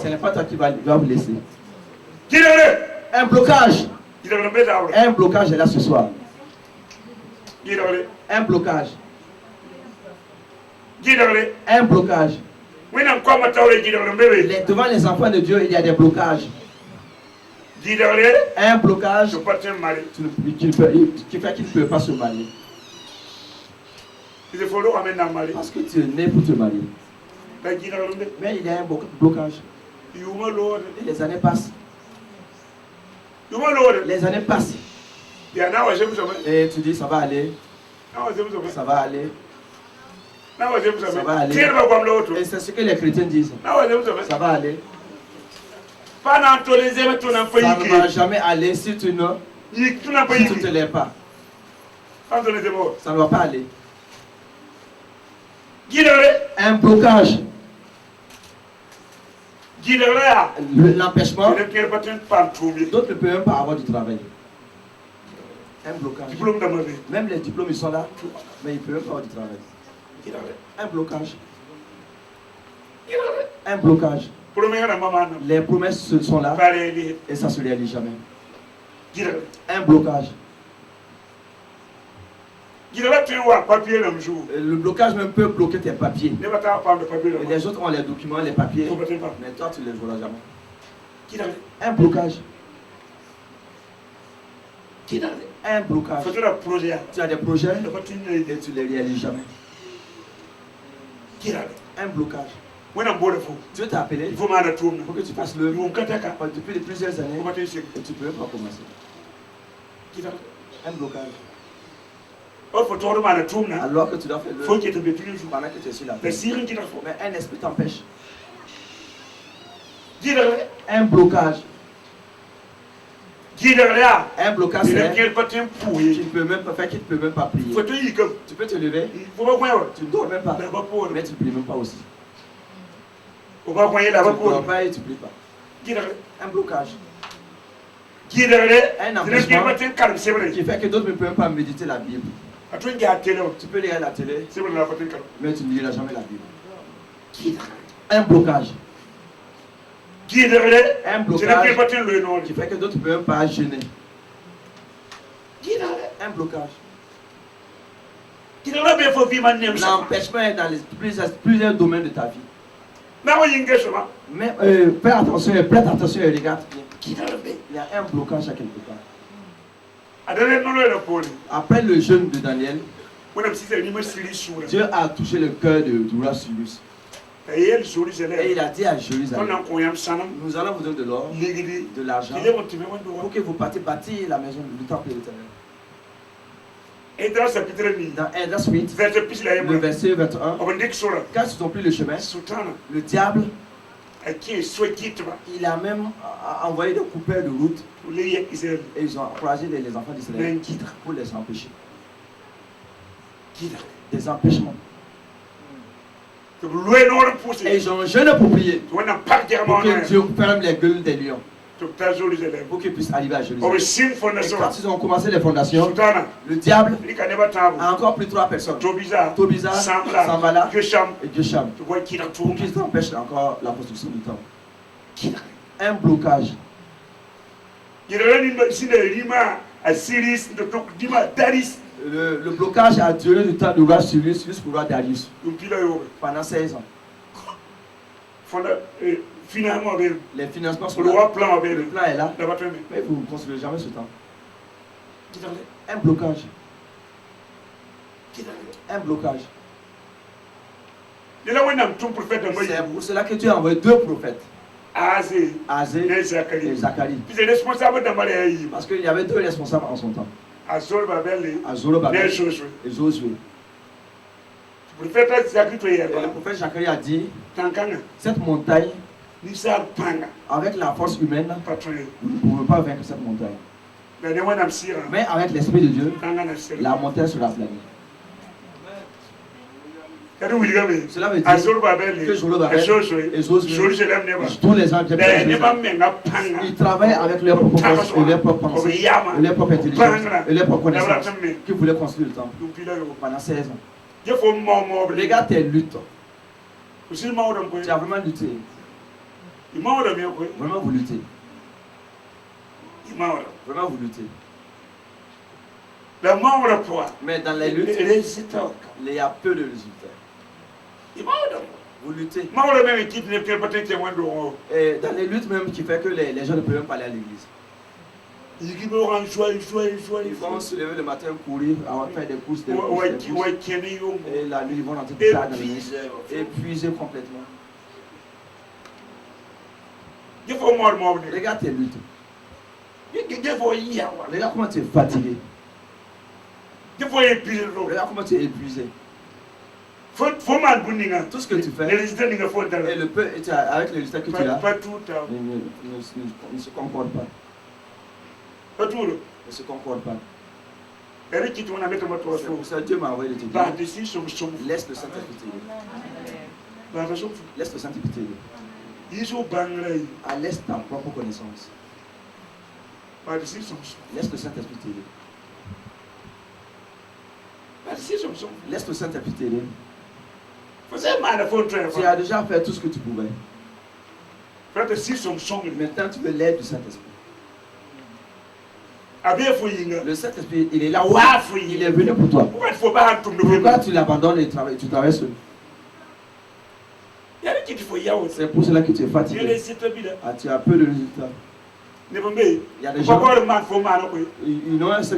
Speaker 4: ce n'est pas toi qui vas vous laisser. Un blocage. Un blocage est là ce soir. Un blocage. Un blocage. Devant les enfants de Dieu, il y a des blocages. Un blocage qui fait qu'il ne peut pas se marier. Parce que tu es né pour te marier. Mais il y a un blocage. Et les années passent. Les années passent. Et tu dis ça va aller. Ça va aller. Ça va aller. Et c'est ce que les chrétiens disent. Ça va aller. Ça ne va jamais aller si tu ne te lèves pas. Ça ne va pas aller. Un blocage. L'empêchement. D'autres ne peuvent même pas avoir du travail. Un blocage. Même les diplômes ils sont là, mais ils ne peuvent même pas avoir du travail. Un blocage. Un blocage. Les promesses sont là et ça ne se réalise jamais. Un blocage. Le blocage même peut bloquer tes papiers. Et les autres ont les documents, les papiers, mais toi tu ne les verras jamais. Un blocage. Un blocage. Tu as des projets et tu ne les réalises jamais. Un blocage. Dieu t'a appelé pour que tu fasses le depuis plusieurs années et tu ne peux pas commencer. Un blocage. Alors que tu dois faire le pendant que tu es sur la terre. Mais un esprit t'empêche. Un blocage. Un blocage c'est qui ne peut même pas faire, qui ne peut même pas prier. Tu peux te lever, tu ne dors même pas, mais tu ne pries même pas aussi. Tu ne dors pas et tu ne pries pas. Un blocage. Un empêchement qui fait que d'autres ne peuvent pas méditer la Bible. Tu peux lire la télé, mais tu ne liras jamais la Bible. Un blocage. Un blocage qui fait que d'autres ne peuvent pas jeûner. Un blocage. L'empêchement est dans plusieurs domaines de ta vie. Mais fais attention et prête attention et regarde bien. Il y a un blocage à quelque part. Après le jeûne de Daniel, Dieu a touché le cœur du roi Cyrus. Et il a dit à Jérusalem, nous allons vous donner de l'or, de l'argent, pour que vous partiez bâtir la maison du temple de l'Éternel. Dans Esdras 8, le verset 21, quand ils ont pris le chemin, le diable, il a même envoyé des coupeurs de route et ils ont encouragé les enfants d'Israël pour les empêcher. Des empêchements. Et ils ont jeûné pour prier, pour que Dieu ferme les gueules des lions, pour qu'ils puissent arriver à Jérusalem. Et quand ils ont commencé les fondations, le diable a encore pris 3 personnes, Tobisa, Sambala et Gesham, pour qu'ils empêchent encore la construction du temple. Un blocage. Le blocage a duré du temps du roi Cyrus jusqu'au roi Darius pendant 16 ans. Les financements sont là. Le plan est là. Mais vous ne construirez jamais ce temps. Un blocage. Un blocage. C'est pour cela que Dieu a envoyé 2 prophètes. Azé et Zacharie. Parce qu'il y avait 2 responsables en son temps. Zorobabel et Josué. Et le prophète Zacharie a dit, cette montagne
Speaker 3: Nisar panga.
Speaker 4: Avec la force humaine,
Speaker 3: Patron.
Speaker 4: vous ne pouvez pas vaincre cette montagne. Mais avec l'Esprit de Dieu, la montagne sera planée. Cela veut dire que Zorobabel et Josué, tous les gens ils travaillent avec leur propre force et leur propre pensée, et leur propre intelligence et leur propre connaissance qui voulaient construire le temple pendant 16 ans. Regarde tes luttes. Tu as vraiment lutté. Vraiment vous luttez. Vraiment vous luttez. Mais dans les luttes, il y a peu de résultats. Vous luttez. Et dans les luttes même qui fait que les gens ne peuvent même pas aller à l'église. Ils vont se lever le matin, courir, faire des courses, des courses. Et la nuit, ils vont rentrer tard dans l'église, épuisés complètement. Regarde tes luttes. Regarde comment tu es fatigué. Regarde comment tu es épuisé. Tout ce que tu fais, et le peu, avec les résultats que tu as, ne se concorde pas. Ne se concorde pas. C'est pour ça que Dieu m'a envoyé de te dire, laisse le Saint-Esprit t'aider. Laisse le Saint-Esprit t'aider. Laisse ta propre connaissance. Laisse le Saint-Esprit t'aider. Laisse le Saint-Esprit t'aider. Tu as déjà fait tout ce que tu pouvais. Maintenant, tu veux l'aide du Saint-Esprit. Le Saint-Esprit, il est là. Il est venu pour toi. Pourquoi tu l'abandonnes et tu travailles seul? C'est pour cela que tu es fatigué. Tu as peu de résultats. Il y a des gens, ils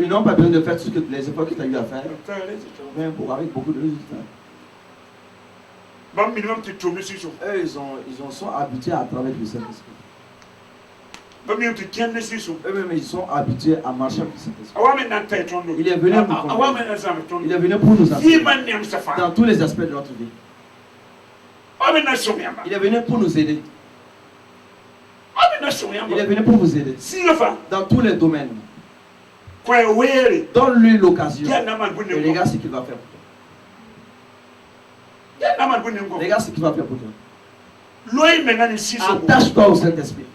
Speaker 4: n'ont pas besoin de faire tout les efforts que tu as eu à faire, mais avec beaucoup de résultats. Eux, ils sont habitués à travailler avec le Saint-Esprit. Eux-mêmes, ils sont habitués à marcher avec le Saint-Esprit. Il est venu pour nous enseigner dans tous les aspects de notre vie. Il est venu pour nous aider. Il est venu pour vous aider dans tous les domaines. Donne-lui l'occasion et regarde ce qu'il va faire pour toi. Regarde ce qu'il va faire pour toi. Attache-toi au Saint-Esprit.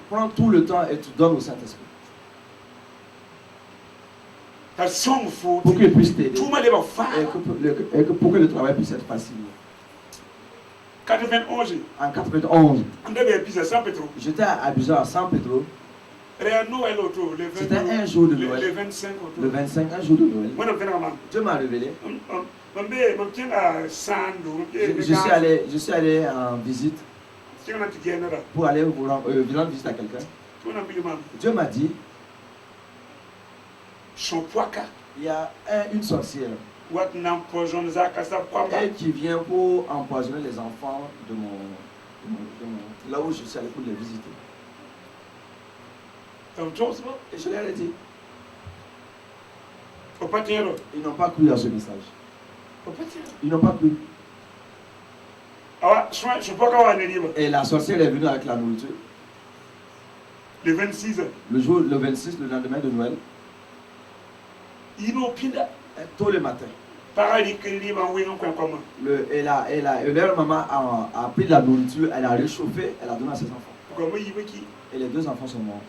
Speaker 4: Prends tout le temps et tu donnes au Saint-Esprit pour qu'il puisse t'aider et pour que le travail puisse être facile. En 91, j'étais à Abidjan à San Pedro. C'était un jour de Noël. Le 25, un jour de Noël. Dieu m'a révélé. Je suis allé en visite pour aller rendre visite à quelqu'un. Dieu m'a dit, il y a une sorcière qui vient pour empoisonner les enfants de là où je suis allé pour les visiter. Et je leur ai dit, ils n'ont pas cru à ce message. Ils n'ont pas cru. Et la sorcière est venue avec la nourriture. Le 26, le lendemain de Noël. Tôt le matin. Et leur maman a pris de la nourriture, elle a réchauffé, elle a donné à ses enfants. Et les deux enfants sont morts.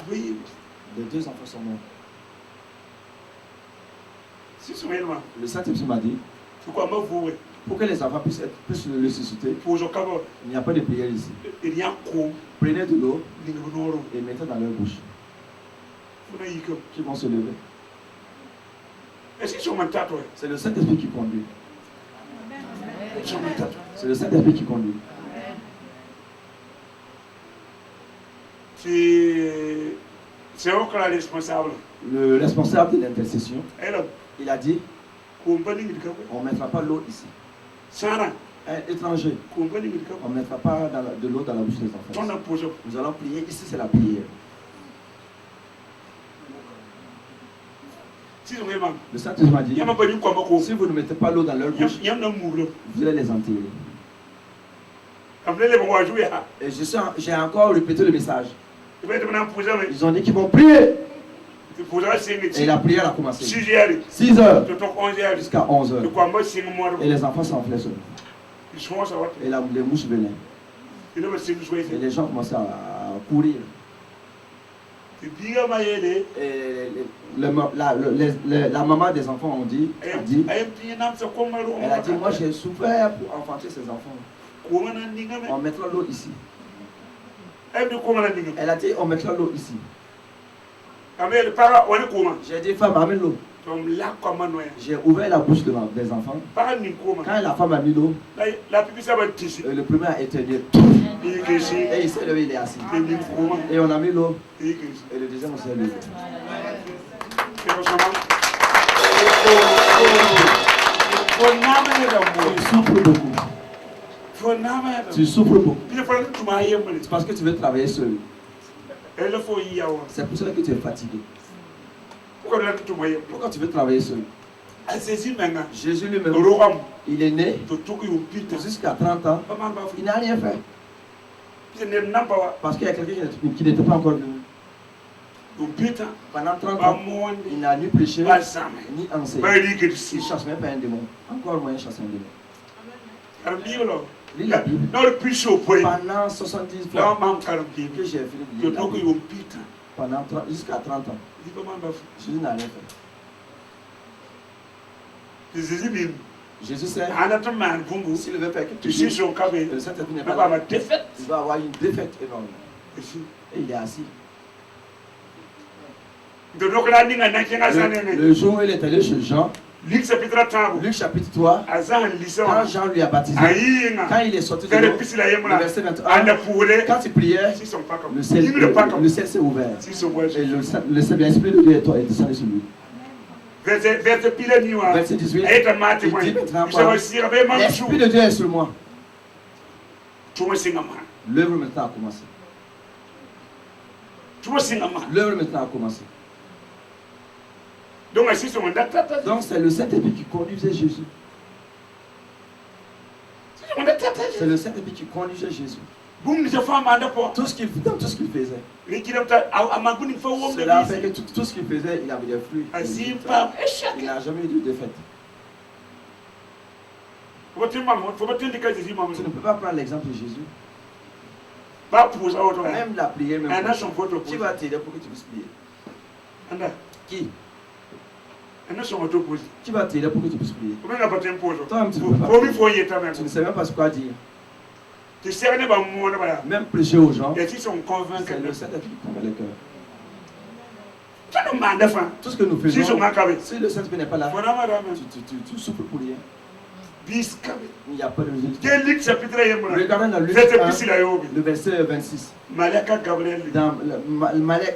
Speaker 4: Les deux enfants sont morts. Le Saint-Esprit m'a dit, pour que les enfants puissent ressusciter, il n'y a pas de prière ici. Prenez de l'eau et mettez dans leur bouche. Qui vont se lever. C'est le Saint-Esprit qui conduit. C'est le Saint-Esprit qui conduit.
Speaker 3: C'est encore le responsable.
Speaker 4: Le responsable de l'intercession, il a dit, on ne mettra pas l'eau ici. Un étranger, on ne mettra pas de l'eau dans la bouche des enfants. Nous allons prier, ici c'est la prière. Le Saint-Esprit m'a dit, si vous ne mettez pas l'eau dans leur bouche, vous allez les enterrer. Et j'ai encore répété le message. Ils ont dit qu'ils vont prier. Et la prière a commencé. 6 heures jusqu'à 11 heures. Et les enfants s'enflaient seuls. Et les mouches venaient. Et les gens commençaient à courir. Et la maman des enfants a dit, elle a dit, moi j'ai souffert pour enfanter ces enfants. On mettra l'eau ici. Elle a dit, on mettra l'eau ici. J'ai dit, femme, amène l'eau. J'ai ouvert la bouche des enfants. Quand la femme a mis l'eau, le premier a éteigné. Et il s'est levé, il est assis. Et on a mis l'eau. Et le deuxième aussi s'est levé. Tu souffres beaucoup. Tu souffres beaucoup. C'est parce que tu veux travailler seul. C'est pour cela que tu es fatigué. Pourquoi tu veux travailler seul? Jésus lui-même, il est né jusqu'à 30 ans. Il n'a rien fait. Parce qu'il y a quelqu'un qui n'était pas encore venu. Pendant 30 ans, il n'a ni prêché, ni enseigné. Il ne chasse même pas un démon. Encore moins chasser un démon. Lis la Bible. Pendant 70 fois que j'ai fini de lire la Bible. Jusqu'à 30 ans. Jésus n'a rien fait. Jésus sait, s'il veut faire quelque chose, le Saint-Esprit n'est pas là. Il va avoir une défaite énorme. Et il est assis. Le jour où il est allé chez Jean, Luc chapitre 3, quand Jean lui a baptisé, quand il est sorti de l'eau, le verset 21, quand il priait, le ciel s'est ouvert. Et le Saint-Esprit de Dieu est descendu sur lui. Verset 18, il dit maintenant, l'Esprit de Dieu est sur moi. L'œuvre maintenant a commencé. L'œuvre maintenant a commencé. Donc c'est le Saint-Esprit qui conduisait Jésus. C'est le Saint-Esprit qui conduisait Jésus. Tout ce qu'il faisait. Cela fait que tout ce qu'il faisait, il avait des fruits. Il n'a jamais eu de défaite. Tu ne peux pas prendre l'exemple de Jésus. Même la prière, qui va t'aider pour que tu puisses prier? Qui? Qui va t'aider pour que tu puisses prier? Toi-même, tu ne sais même pas ce quoi dire. Même prêcher aux gens, c'est le Saint-Esprit qui convainc le cœur. Tout ce que nous faisons, si le Saint-Esprit n'est pas là, tu souffres pour rien. Il n'y a pas de résultat. Regardez dans Luc 1, le verset 26. Dans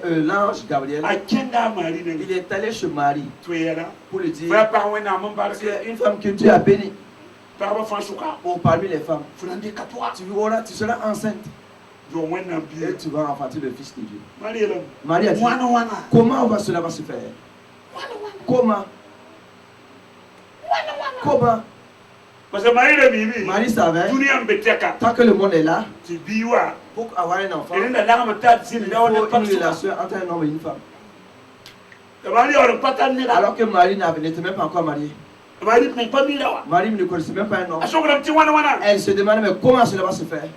Speaker 4: l'ange Gabriel, il est allé chez Marie pour lui dire, tu es une femme que Dieu a bénie. Parmi les femmes, tu seras enceinte et tu vas enfanter le Fils de Dieu. Marie a dit, comment cela va se faire? Comment? Marie savait, tant que le monde est là, pour avoir un enfant, il faut une relation entre un homme et une femme. Alors que Marie n'était même pas encore mariée. Marie ne connaissait même pas un homme. Elle se demandait, mais comment cela va se faire?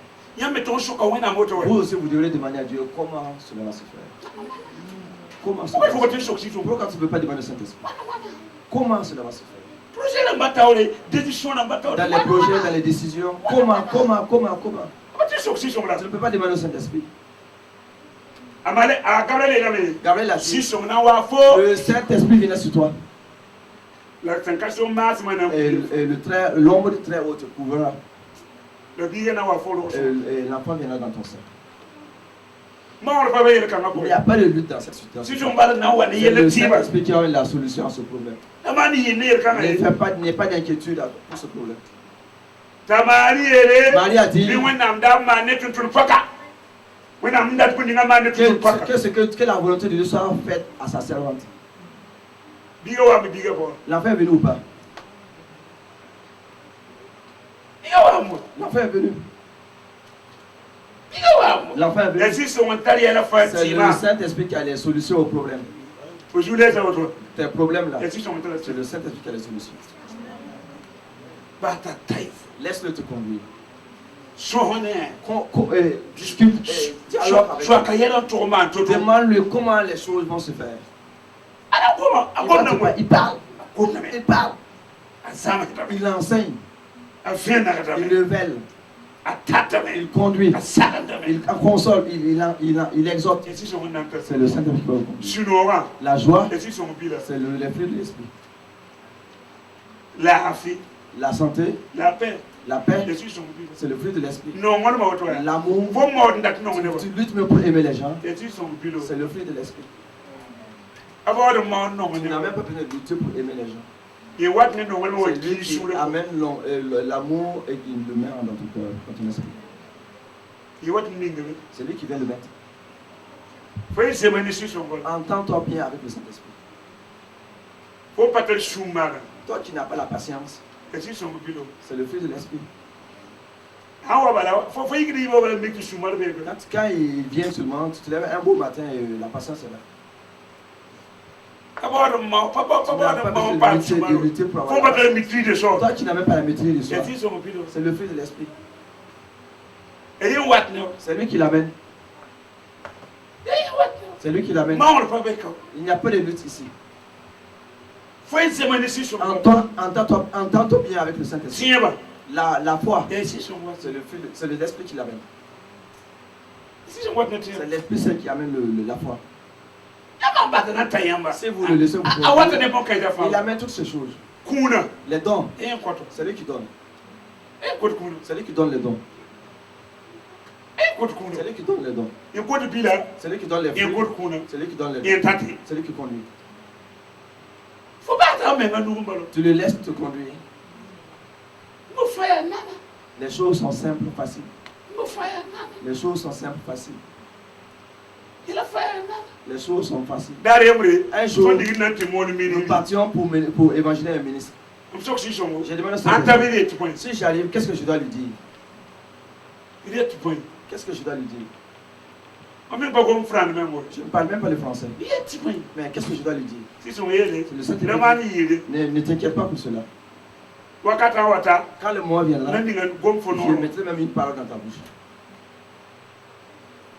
Speaker 4: Vous aussi, vous devrez demander à Dieu comment cela va se faire. Comment cela va se faire? Pourquoi tu ne peux pas demander au Saint-Esprit? Comment cela va se faire? Dans les projets, dans les décisions, comment? Tu ne peux pas demander au Saint-Esprit. Gabriel a dit, le Saint-Esprit vient sur toi. Et l'ombre du très haut te couvrira. Et l'enfant viendra dans ton sein. Il n'y a pas de lutte dans cette situation. C'est le Saint-Esprit qui a la solution à ce problème. Il n'y a pas d'inquiétude pour ce problème. Marie a dit que la volonté de Dieu soit faite à sa servante.
Speaker 3: Biga wa mi biga bo.
Speaker 4: L'enfant est venu ou pas?
Speaker 3: Biga wa mo.
Speaker 4: L'enfant est venu.
Speaker 3: Biga wa mo.
Speaker 4: L'enfant est venu.
Speaker 3: Esi so on tari ala fa
Speaker 4: C'est
Speaker 3: tima.
Speaker 4: le Saint-Esprit qui a les solutions aux problèmes.
Speaker 3: Aujourd'hui ça autre.
Speaker 4: Tes problèmes là,
Speaker 3: Esi so on tari.
Speaker 4: c'est le Saint-Esprit qui a les solutions.
Speaker 3: Bata taif.
Speaker 4: Laisse-le te conduire.
Speaker 3: So honé.
Speaker 4: Discute, dialogue avec
Speaker 3: Soit
Speaker 4: lui.
Speaker 3: kayela tourment tout.
Speaker 4: Demande-lui comment les choses vont se faire.
Speaker 3: Ala comment?
Speaker 4: Il va
Speaker 3: Akona
Speaker 4: te
Speaker 3: mo.
Speaker 4: parler. Il parle.
Speaker 3: Akona
Speaker 4: Il
Speaker 3: me.
Speaker 4: parle.
Speaker 3: Azama kita.
Speaker 4: Il enseigne.
Speaker 3: Afena kita.
Speaker 4: Il révèle.
Speaker 3: Atata
Speaker 4: Il
Speaker 3: me.
Speaker 4: conduit.
Speaker 3: Asakanda me.
Speaker 4: Il console. Il exhorte.
Speaker 3: Esi so on nanka.
Speaker 4: C'est le Saint-Esprit qui va vous conduire.
Speaker 3: Sunora.
Speaker 4: La joie,
Speaker 3: Esi so on bila.
Speaker 4: c'est les fruits de l'esprit.
Speaker 3: La afi.
Speaker 4: La santé,
Speaker 3: La paix.
Speaker 4: la paix,
Speaker 3: Esi so on bila.
Speaker 4: c'est le fruit de l'esprit.
Speaker 3: Non, on ma auto.
Speaker 4: L'amour,
Speaker 3: Bon mode ndak non ne.
Speaker 4: tu luttes même pour aimer les gens,
Speaker 3: Esi so on bila.
Speaker 4: c'est le fruit de l'esprit.
Speaker 3: Avant de mon non
Speaker 4: Tu n'as
Speaker 3: ne.
Speaker 4: même pas besoin de lutter pour aimer les gens.
Speaker 3: Et what ne non on
Speaker 4: C'est lui
Speaker 3: qui
Speaker 4: qui
Speaker 3: sur le.
Speaker 4: amène l'amour et qui le met dans ton cœur, dans ton esprit.
Speaker 3: Et what ningue.
Speaker 4: C'est lui qui vient le mettre.
Speaker 3: Faut se maniser son vol.
Speaker 4: Entends-toi bien avec le Saint-Esprit.
Speaker 3: Faut pas te soumar.
Speaker 4: Toi qui n'as pas la patience,
Speaker 3: Esi so on bila.
Speaker 4: c'est le fruit de l'esprit.
Speaker 3: Awa bala. Faut y va bala make soumar be.
Speaker 4: Quand il vient seulement, tu te lèves un beau matin et la patience est là.
Speaker 3: Avant de mon papa
Speaker 4: Tu n'as pas besoin
Speaker 3: pas
Speaker 4: de
Speaker 3: soumar.
Speaker 4: lutter pour
Speaker 3: Faut
Speaker 4: avoir
Speaker 3: pas
Speaker 4: la
Speaker 3: te maîtriser de ça.
Speaker 4: Toi qui n'as même pas la maîtrise de soi,
Speaker 3: Esi so on bila.
Speaker 4: c'est le fruit de l'esprit.
Speaker 3: Et what no.
Speaker 4: C'est lui qui l'amène.
Speaker 3: Et what no.
Speaker 4: C'est lui qui l'amène.
Speaker 3: Ma on pas be ko.
Speaker 4: Il n'y a pas de lutte ici.
Speaker 3: Faut se maniser son vol.
Speaker 4: Entends-toi bien avec le Saint-Esprit.
Speaker 3: Signe ba.
Speaker 4: La foi,
Speaker 3: Esi so what.
Speaker 4: c'est l'esprit qui l'amène.
Speaker 3: Esi so what no.
Speaker 4: C'est l'esprit seul qui amène la foi.
Speaker 3: Yama ba na tayamba.
Speaker 4: Si vous le laissez, vous pouvez-
Speaker 3: A what ne bon kay da
Speaker 4: il
Speaker 3: fa.
Speaker 4: amène toutes ces choses.
Speaker 3: Kuna.
Speaker 4: Les dons,
Speaker 3: Et quoi to.
Speaker 4: c'est lui qui donne.
Speaker 3: Et quoi kuna.
Speaker 4: C'est lui qui donne les dons.
Speaker 3: Et quoi kuna.
Speaker 4: C'est lui qui donne les dons.
Speaker 3: Et quoi de bila.
Speaker 4: C'est lui qui donne les
Speaker 3: Et quoi
Speaker 4: fruits.
Speaker 3: kuna.
Speaker 4: C'est lui qui donne les dons.
Speaker 3: Et tati.
Speaker 4: C'est lui qui conduit.
Speaker 3: Faut pas ta mais ngandou mbalo.
Speaker 4: Tu le laisses te conduire.
Speaker 3: Mo faya nana.
Speaker 4: Les choses sont simples, faciles.
Speaker 3: Mo faya nana.
Speaker 4: Les choses sont simples, faciles.
Speaker 3: Il a faya nana.
Speaker 4: Les choses sont faciles.
Speaker 3: Dari emre.
Speaker 4: Un jour,
Speaker 3: So digi nanti mo ni mini.
Speaker 4: nous partions pour évangéliser un ministre.
Speaker 3: Comme ça que si son.
Speaker 4: J'ai demandé
Speaker 3: En
Speaker 4: ça.
Speaker 3: tabi tu point.
Speaker 4: Si j'arrive, qu'est-ce que je dois lui dire?
Speaker 3: Il est tu point.
Speaker 4: Qu'est-ce que je dois lui dire?
Speaker 3: On même pas comme frère même moi.
Speaker 4: Je ne parle même pas le français.
Speaker 3: Il est tu point.
Speaker 4: Mais qu'est-ce que je dois lui dire?
Speaker 3: Si son yele.
Speaker 4: C'est le Saint-Esprit.
Speaker 3: Le mani yele.
Speaker 4: Ne t'inquiète pas pour cela.
Speaker 3: Wakata wata.
Speaker 4: Quand le mois viendra,
Speaker 3: Nandi ngan gom fo
Speaker 4: je
Speaker 3: no.
Speaker 4: mettrai même une parole dans ta bouche.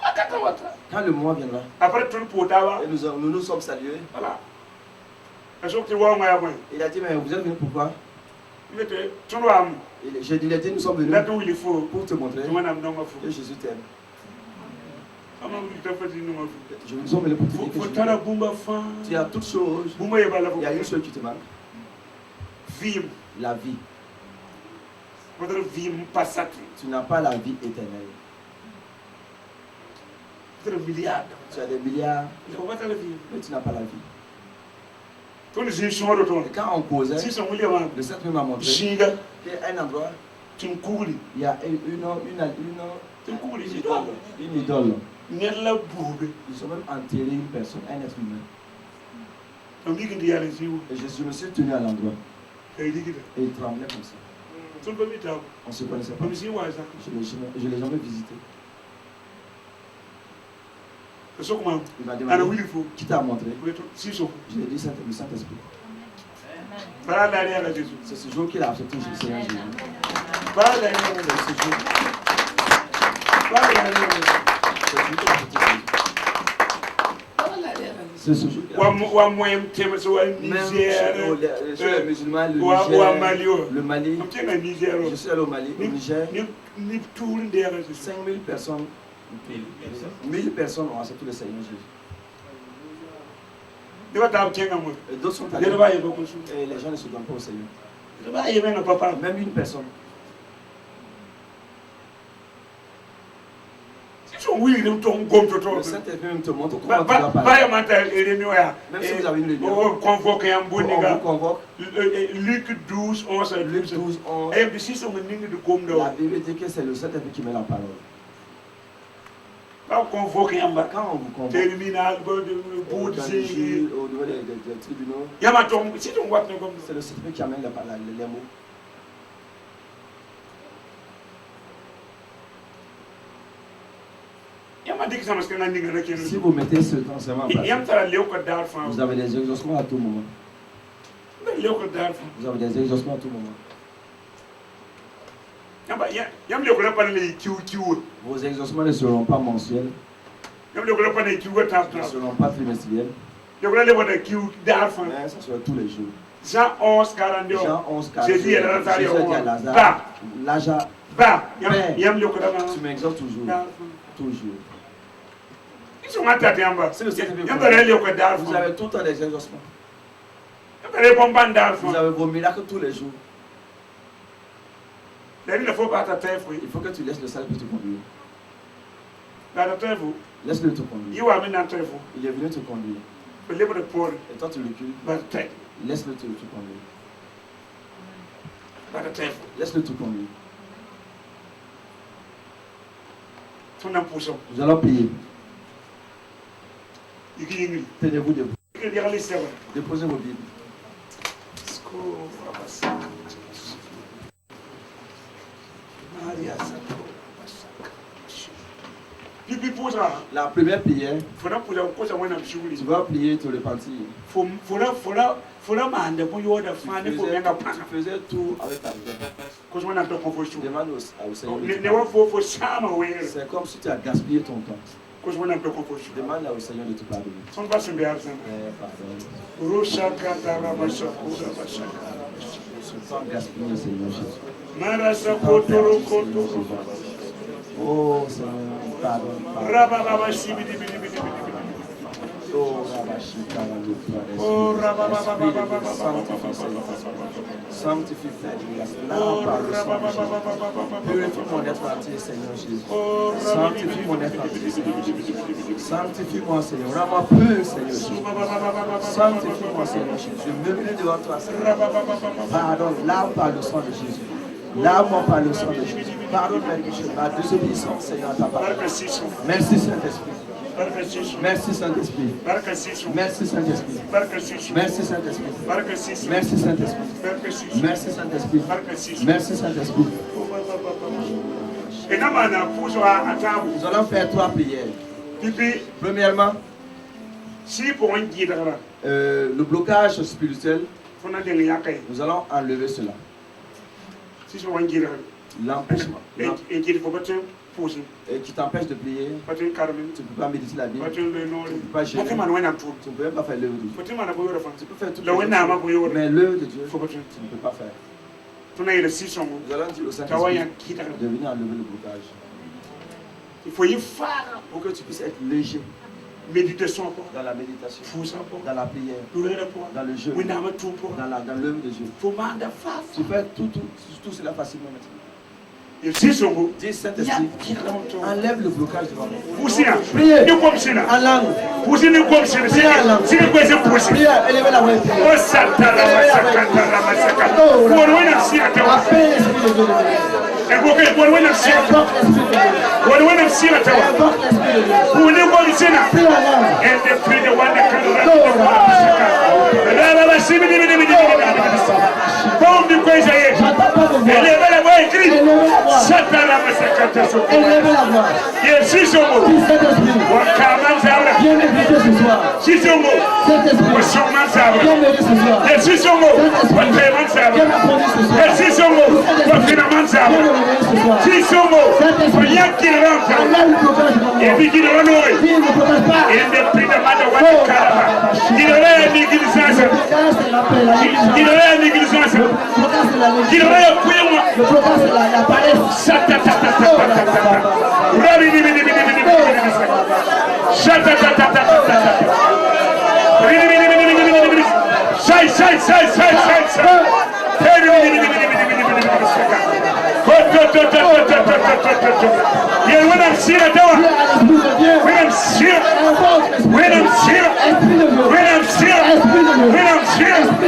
Speaker 3: Wakata wata.
Speaker 4: Quand le mois viendra,
Speaker 3: Après tout pour tawa.
Speaker 4: et nous nous sommes salués,
Speaker 3: Voilà. Est-ce que tu vois moi moi.
Speaker 4: il a dit, mais vous êtes venus pourquoi?
Speaker 3: Il était tu vois am.
Speaker 4: J'ai dit, il a dit, nous sommes venus
Speaker 3: Là où il faut.
Speaker 4: pour te montrer
Speaker 3: Tu m'en as non ma fou.
Speaker 4: que Jésus t'aime.
Speaker 3: Comment vous te faites non ma fou.
Speaker 4: Nous sommes venus pour te dire que
Speaker 3: Faut
Speaker 4: Jésus
Speaker 3: tala
Speaker 4: t'aime.
Speaker 3: bumba fan.
Speaker 4: Tu as toutes choses.
Speaker 3: Bumba ye bala.
Speaker 4: Il y a une chose qui te manque,
Speaker 3: Vim.
Speaker 4: la vie.
Speaker 3: Votre vim passati.
Speaker 4: Tu n'as pas la vie éternelle.
Speaker 3: Votre milliard.
Speaker 4: Tu as des milliards,
Speaker 3: Il faut pas la vie.
Speaker 4: mais tu n'as pas la vie.
Speaker 3: Ton j'ai son de ton.
Speaker 4: Et quand on causait,
Speaker 3: Si son William.
Speaker 4: le Saint-Esprit m'a montré
Speaker 3: Jinga.
Speaker 4: qu'il y a un endroit,
Speaker 3: Tu me coulis.
Speaker 4: il y a une idole.
Speaker 3: Nella boube.
Speaker 4: Ils ont même enterré une personne, un être humain.
Speaker 3: On dit qu'il y a les yeux.
Speaker 4: Et je me suis tenu à l'endroit.
Speaker 3: Et il dit que.
Speaker 4: Et il tremblait comme ça.
Speaker 3: Tu ne peux pas dire.
Speaker 4: On ne se connaissait pas.
Speaker 3: Comme si ouais ça.
Speaker 4: Je l'ai jamais visité.
Speaker 3: C'est ça comment.
Speaker 4: Il m'a
Speaker 3: Alors
Speaker 4: demandé,
Speaker 3: oui il faut.
Speaker 4: qui t'a montré?
Speaker 3: Si son.
Speaker 4: Je lui ai dit, le Saint-Esprit.
Speaker 3: Voilà derrière Jésus.
Speaker 4: C'est ce jour qu'il a accepté le Seigneur Jésus.
Speaker 3: Voilà derrière
Speaker 4: C'est ce jour.
Speaker 3: Voilà derrière
Speaker 4: C'est ce jour qu'il a accepté Jésus. C'est ce jour qu'il a accepté.
Speaker 3: Wa moyen thème sur
Speaker 4: Même
Speaker 3: Niger.
Speaker 4: chez les musulmans, le
Speaker 3: Wa Mali.
Speaker 4: Niger, le Mali.
Speaker 3: On tient à Niger.
Speaker 4: Je suis allé au Mali, au Niger.
Speaker 3: Ni tout derrière Jésus.
Speaker 4: 5000 personnes, 1000 personnes ont accepté le Seigneur Jésus.
Speaker 3: Il va t'obtenir un mot.
Speaker 4: Et d'autres sont
Speaker 3: Il
Speaker 4: allés.
Speaker 3: va y avoir beaucoup de choses.
Speaker 4: Et les gens ne se donnent pas au Seigneur.
Speaker 3: Il va y avoir un papa.
Speaker 4: Même une personne.
Speaker 3: Si tu oui, il est un gomme de toi.
Speaker 4: Le Saint-Esprit même te montre comment tu dois parler.
Speaker 3: Pas un mental réunion.
Speaker 4: Même si vous avez une réunion,
Speaker 3: On convoque un bon
Speaker 4: on vous
Speaker 3: gars.
Speaker 4: convoque.
Speaker 3: Luc 12, 11 à
Speaker 4: Luc
Speaker 3: 12.
Speaker 4: 12, 11.
Speaker 3: Et puis si c'est un ligne de gomme
Speaker 4: La
Speaker 3: là.
Speaker 4: Bible dit que c'est le Saint-Esprit qui met la parole.
Speaker 3: Quand on convoque Yamba,
Speaker 4: Quand on vous convoque
Speaker 3: terminal,
Speaker 4: dans les juges, au niveau des tribunaux,
Speaker 3: Yama, si tu vois comme
Speaker 4: c'est le Saint-Esprit qui amène les mots.
Speaker 3: Yama dit que ça m'a dit
Speaker 4: Si vous mettez ce temps seulement en place, vous avez des exaucements à tout moment. Vous avez des exaucements à tout moment. Vos exaucements ne seront pas mensuels, ne seront pas trimestriels, mais ça sera tous les jours.
Speaker 3: Jean 11, 42.
Speaker 4: Jean 11, 42.
Speaker 3: Jésus est à
Speaker 4: Jésus dit à
Speaker 3: Lazare.
Speaker 4: Lazare,
Speaker 3: Bah,
Speaker 4: Père,
Speaker 3: yam
Speaker 4: tu m'exauces toujours. Toujours.
Speaker 3: C'est le
Speaker 4: Saint-Esprit.
Speaker 3: Vous
Speaker 4: Vous avez tout le temps des exaucements.
Speaker 3: Vous
Speaker 4: Vous avez vos miracles tous les jours.
Speaker 3: Il faut pas t'attendre.
Speaker 4: Il faut que tu laisses le sale pour te conduire.
Speaker 3: Vous
Speaker 4: Laisse-le te conduire.
Speaker 3: you are me not careful.
Speaker 4: Il est venu te conduire.
Speaker 3: But live with the poor,
Speaker 4: Et toi tu recules.
Speaker 3: but take,
Speaker 4: Laisse-le te conduire.
Speaker 3: but careful.
Speaker 4: Laisse-le te conduire.
Speaker 3: Ton impulsion.
Speaker 4: Nous allons prier.
Speaker 3: You can hear me.
Speaker 4: Tenez-vous debout.
Speaker 3: You can hear me.
Speaker 4: Déposez vos Bibles.
Speaker 3: School for us. Maria Sako. Pipi posa.
Speaker 4: La première prière,
Speaker 3: Fona posa kosa mwana
Speaker 4: tu
Speaker 3: mshuguli.
Speaker 4: vas prier te repentir.
Speaker 3: Fona mande po yoda fane po benga pana.
Speaker 4: Tu faisais tout avec ta vie.
Speaker 3: Kosa mwana to konfoshu.
Speaker 4: Demande au Seigneur. de te
Speaker 3: Ne wa
Speaker 4: pardonner.
Speaker 3: fo sama wera.
Speaker 4: C'est comme si tu as gaspillé ton temps.
Speaker 3: Kosa mwana to konfoshu.
Speaker 4: Demande au Seigneur de te pardonner.
Speaker 3: Son ba sembe arzana.
Speaker 4: Pardonne.
Speaker 3: Rusha kata rabasha kura bashaka.
Speaker 4: Ce temps gaspillé, Seigneur Jésus.
Speaker 3: Mara sakotoro kotoro.
Speaker 4: Oh Seigneur, pardonne.
Speaker 3: Raba baba shibi di bidi bidi bidi.
Speaker 4: Oh Rabashika,
Speaker 3: Oh raba baba baba baba baba.
Speaker 4: Sanctifie Père,
Speaker 3: Oh
Speaker 4: là par le
Speaker 3: raba
Speaker 4: sang
Speaker 3: baba
Speaker 4: de Jésus.
Speaker 3: baba baba.
Speaker 4: Purifie mon être entier, Seigneur Jésus.
Speaker 3: Oh raba
Speaker 4: Sanctifie mon être entier, Seigneur Jésus. Sanctifie-moi, Seigneur. Rends-moi pur, Seigneur Jésus. Sanctifie-moi, Seigneur Jésus. Je me mets devant toi, Seigneur. Pardonne, lave par le sang de Jésus. Lave-moi par le sang de Jésus. Pardonne mes péchés, ma désobéissance, Seigneur, à ta parole. Merci, Saint-Esprit. Merci, Saint-Esprit. Merci, Saint-Esprit. Merci, Saint-Esprit. Merci, Saint-Esprit. Merci, Saint-Esprit. Merci, Saint-Esprit.
Speaker 3: Et non,
Speaker 4: Nous allons faire trois prières. Premièrement,
Speaker 3: si pour un guide,
Speaker 4: le blocage spirituel,
Speaker 3: on a des yakai.
Speaker 4: nous allons enlever cela.
Speaker 3: Si je vois un guide,
Speaker 4: L'empêchement.
Speaker 3: et guide pour battre, poser,
Speaker 4: Et qui t'empêche de prier,
Speaker 3: battre un carmen,
Speaker 4: tu ne peux pas méditer la Bible,
Speaker 3: battre le nom.
Speaker 4: tu ne peux pas
Speaker 3: Je fais
Speaker 4: gêner,
Speaker 3: ma noix tout.
Speaker 4: tu ne peux même pas faire l'œuvre de Dieu.
Speaker 3: Battre ma noix
Speaker 4: Tu peux faire tout,
Speaker 3: Le wena ma boyo.
Speaker 4: mais l'œuvre de Dieu,
Speaker 3: Faut battre.
Speaker 4: tu ne peux pas faire.
Speaker 3: Tu n'as le six son.
Speaker 4: Nous allons dire au
Speaker 3: Kawaya
Speaker 4: Saint-Esprit
Speaker 3: kita.
Speaker 4: de venir enlever le blocage
Speaker 3: Il faut y faire
Speaker 4: pour que tu puisses être léger
Speaker 3: méditation
Speaker 4: dans la méditation,
Speaker 3: Fousa
Speaker 4: dans la prière,
Speaker 3: pour.
Speaker 4: dans le jeu,
Speaker 3: Wena ma tout pour.
Speaker 4: dans l'œuvre de Dieu.
Speaker 3: Faut manda fa.
Speaker 4: Tu fais tout cela facilement maintenant.
Speaker 3: Il six son.
Speaker 4: Dis Saint-Esprit, enlève le blocage devant moi.
Speaker 3: Fusina.
Speaker 4: Priez.
Speaker 3: Ni comme sina.
Speaker 4: En langue.
Speaker 3: Fusina comme sina. C'est quoi c'est poussé.
Speaker 4: Priez, élevez la voix.
Speaker 3: Oh satara masaka. Pour wena si atawa.
Speaker 4: Appelle l'Esprit de Dieu de venir.
Speaker 3: Et pour wena si.
Speaker 4: Invoque l'Esprit de Dieu.
Speaker 3: Pour wena si atawa.
Speaker 4: Invoque l'Esprit de Dieu.
Speaker 3: Pour ne comme sina.
Speaker 4: Prie en langue.
Speaker 3: Et de prix de wanda masaka. Raba sibi di di di. Comme du quoi j'ai.
Speaker 4: J'entends pas vos voix.
Speaker 3: Élevez la voix écrit.
Speaker 4: Élevez la voix.
Speaker 3: Satara masaka.
Speaker 4: Élevez la voix.
Speaker 3: Il six son.
Speaker 4: Dis Saint-Esprit,
Speaker 3: Wakaman zabra.
Speaker 4: viens m'écouter ce soir.
Speaker 3: Six son.
Speaker 4: Saint-Esprit,
Speaker 3: Washoman zabra.
Speaker 4: viens m'aider ce soir.
Speaker 3: Il six son. Wakeman zabra.
Speaker 4: Viens m'apprendre ce soir.
Speaker 3: Il six son. Wafinaman
Speaker 4: Viens
Speaker 3: zabra.
Speaker 4: me réveiller ce soir.
Speaker 3: Six son. Rien qui rentre.
Speaker 4: Enlève le blocage devant moi.
Speaker 3: Et puis qu'il renouille.
Speaker 4: Dis, ne blocage pas.
Speaker 3: Il est pris de mal de Wakaman. Il aurait une église.
Speaker 4: Le blocage, c'est l'appel, la
Speaker 3: Il
Speaker 4: négligence.
Speaker 3: aurait une église.
Speaker 4: Le blocage, c'est la
Speaker 3: Il
Speaker 4: négligence.
Speaker 3: aurait un couillon.
Speaker 4: Le blocage, c'est la paresse. Oh là là là Esprit de Dieu. Esprit de Dieu. Esprit de Dieu. Esprit de Dieu.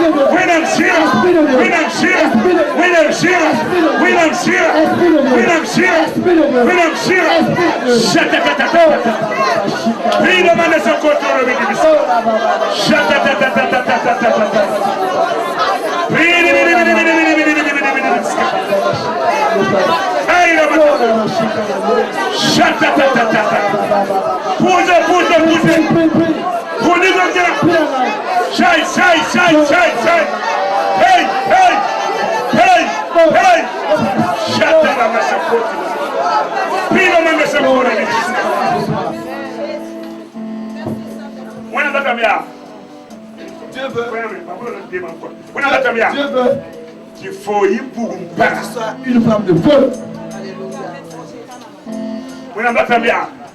Speaker 4: Dieu veut
Speaker 3: qu'il faut y pour
Speaker 4: que tu sois une femme de feu.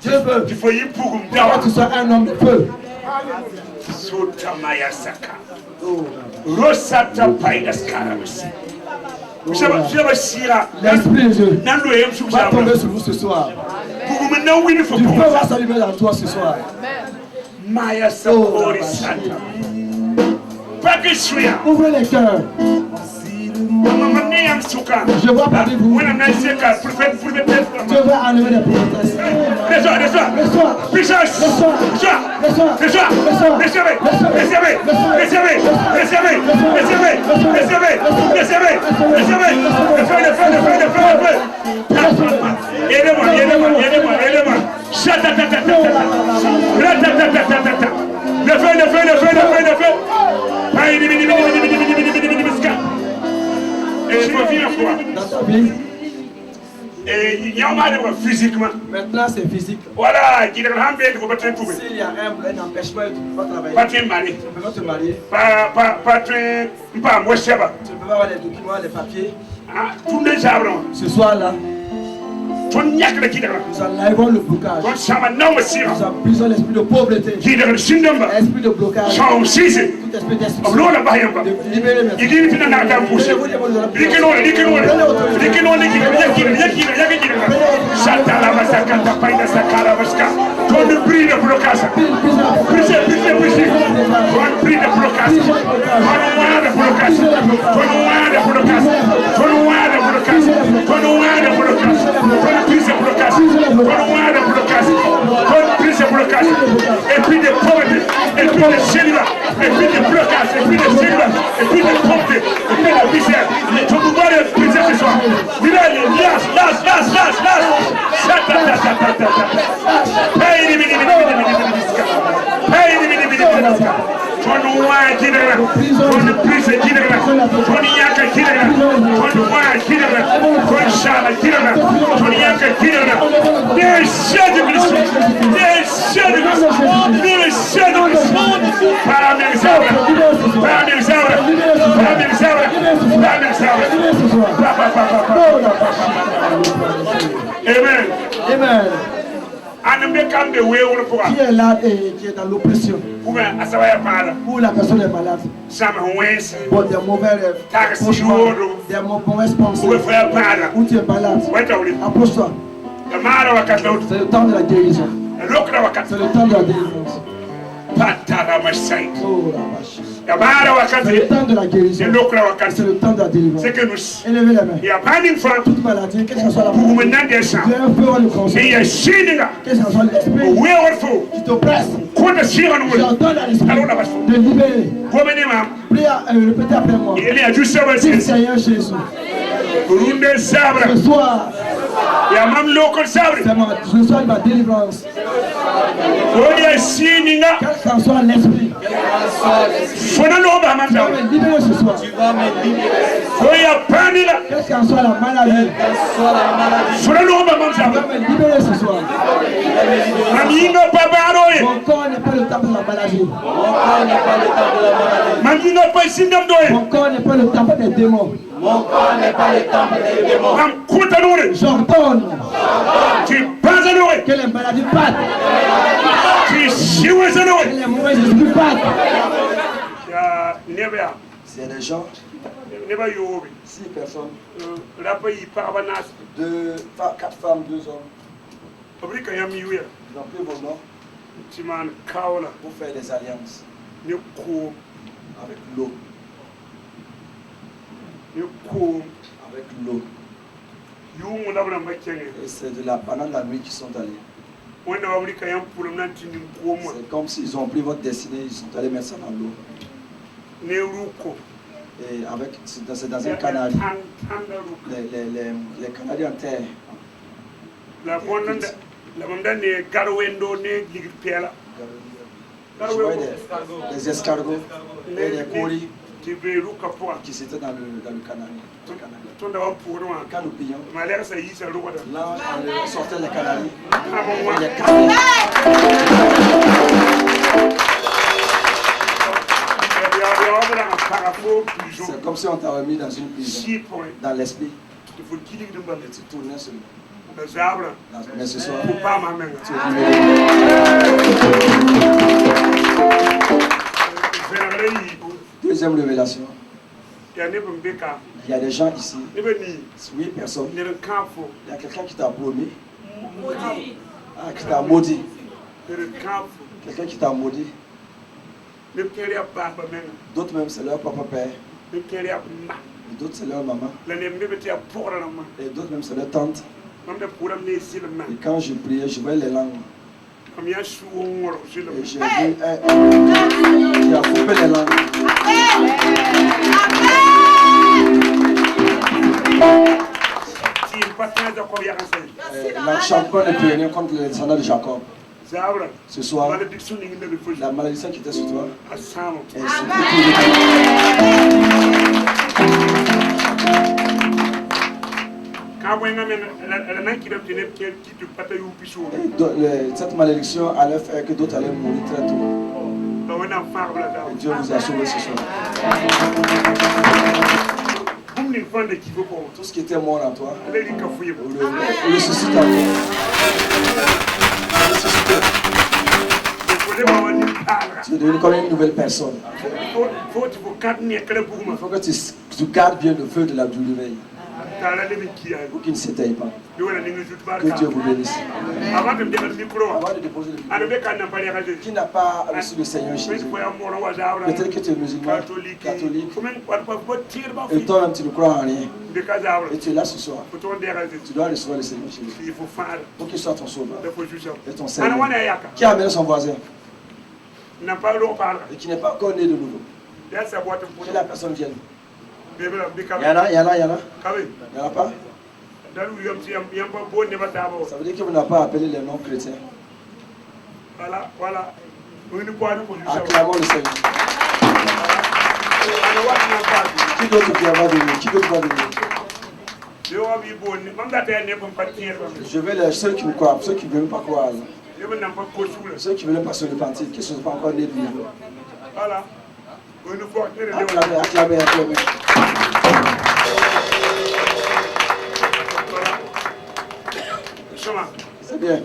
Speaker 4: Dieu veut
Speaker 3: qu'il faut y pour
Speaker 4: que tu sois un homme de feu. L'esprit de Dieu va tomber sur vous ce soir. Du feu va s'allumer dans toi ce soir. Ouvrez les cœurs. Je vois parmi vous. Dieu va enlever les prophétesses. Dans ta vie.
Speaker 3: Et physiquement.
Speaker 4: Maintenant c'est physique.
Speaker 3: Voilà,
Speaker 4: s'il y a un empêchement, tu ne peux pas travailler. Tu ne peux pas te marier. Tu ne peux pas avoir les documents, les papiers. Ce soir-là, nous enlèvons le blocage. Nous brisons l'esprit de pauvreté. L'esprit de blocage. Tout esprit d'esprit. Libérez
Speaker 3: et puis des pauvretés, et puis des célibats, et puis des blocages, et puis des célibats, et puis des pauvretés, et puis des misères. Tu peux voir les misères ce soir. Amen.
Speaker 4: Amen.
Speaker 3: Qui
Speaker 4: est là et qui est dans l'oppression? Où la personne est malade. Pour des mauvais rêves, des mauvaises pensées. Où tu es malade. Approche-toi. C'est le temps de la guérison. C'est le temps de la délivrance. C'est le temps de la guérison. C'est le temps de la délivrance. Élevez les mains. Toute maladie, qu'est-ce que ce soit la maladie, Dieu peut le conseil. Qu'est-ce que ce soit l'esprit qui t'oppresse, j'entends dans l'esprit de libérer. Répétez après moi. Dis Seigneur Jésus. Ce soir, je sois de ma délivrance. Quel qu'en soit l'esprit, tu vas me libérer ce soir. Quel qu'en soit la maladie, tu vas me libérer ce soir. Mon corps n'est pas le temple de la maladie. Mon corps n'est pas le temple des démons.
Speaker 5: Mon corps n'est pas le temple des démons.
Speaker 4: J'ordonne que les maladies partent. Que les mauvais esprits partent.
Speaker 5: C'est des gens, 6 personnes, 4 femmes, 2 hommes. Ils ont pris vos noms pour faire des alliances avec l'eau.
Speaker 4: avec l'eau. Et c'est pendant la nuit qu'ils sont allés. C'est comme s'ils ont pris votre destinée, ils sont allés mettre ça dans l'eau. Et avec, c'est dans un canal. Les Canadiens en terre. Je voyais des escargots et des coris qui étaient dans le canal. Quand nous pillons, là on sortait les canaries. C'est comme si on t'a remis dans une prison, dans l'esprit. Tu tournais sur lui. Mais ce soir, tu es libéré. Deuxième révélation. Il y a des gens ici, 8 personnes. Il y a quelqu'un qui t'a promis, qui t'a maudit. Quelqu'un qui t'a maudit. D'autres même c'est leur propre père. Et d'autres c'est leur maman. Et d'autres même c'est leur tante. Et quand je priais, je voyais les langues. Et j'ai vu qui a coupé les langues. L'enchantement ne peut venir contre les descendants de Jacob. Ce soir, la malédiction qui était sur toi est sur cette malédiction allait faire que d'autres allaient mourir très tôt. Et Dieu vous a sauvé ce soir. Tout ce qui était mort en toi, le ressuscite en toi. Tu es devenu comme une nouvelle personne. Il faut que tu gardes bien le feu de la réveil. Pour qu'il ne s'éteigne pas. Que Dieu vous bénisse. Avant de déposer le micro, qui n'a pas reçu le Seigneur Jésus? Peut-être que tu es musulman, catholique, et toi-même tu ne crois en rien. Et tu es là ce soir. Tu dois recevoir le Seigneur Jésus. Pour qu'il soit ton sauveur et ton Seigneur. Qui a amené son voisin et qui n'est pas encore né de nouveau? Que la personne vienne. Il y en a pas? Ça veut dire que vous n'avez pas appelé les noms chrétiens. Voilà. Acclamons le Seigneur. Qui d'autre va venir? Je vais ceux qui me croient, ceux qui ne veulent pas croire. Ceux qui ne veulent pas se repentir, qui ne sont pas encore nés de nouveau. Voilà. Acclamez. C'est bien.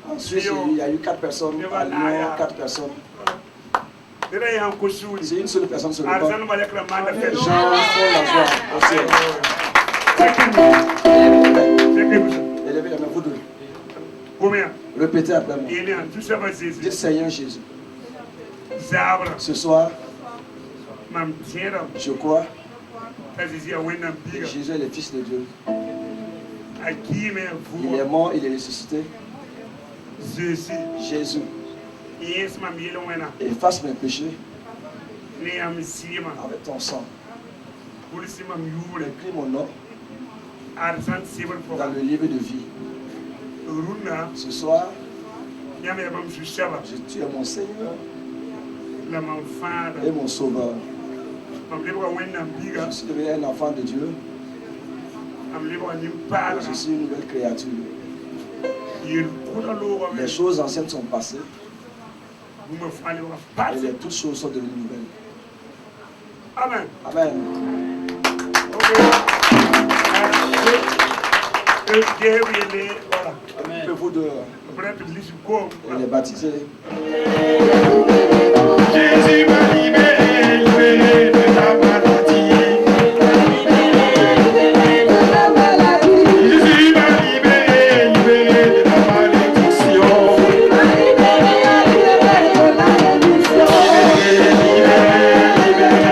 Speaker 4: En Suisse, il y a eu 4 personnes. À Lyon, 4 personnes. C'est une seule personne sur le banc. Les gens font la joie au ciel. Élevez la main, vous deux. Répétez après moi. Dites Seigneur Jésus. Ce soir, je crois que Jésus est le Fils de Dieu. Il est mort, il est ressuscité. Jésus, efface mes péchés avec ton sang. Écris mon nom dans le livre de vie. Ce soir, tu es mon Seigneur et mon Sauveur. Je suis devenu un enfant de Dieu. Je suis une nouvelle créature. Les choses anciennes sont passées et toutes choses sont devenues nouvelles. Amen. Vous deux, et les baptiser. Jésus m'a libéré de la maladie. Jésus m'a libéré de la malédiction. Libéré,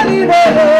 Speaker 6: libéré.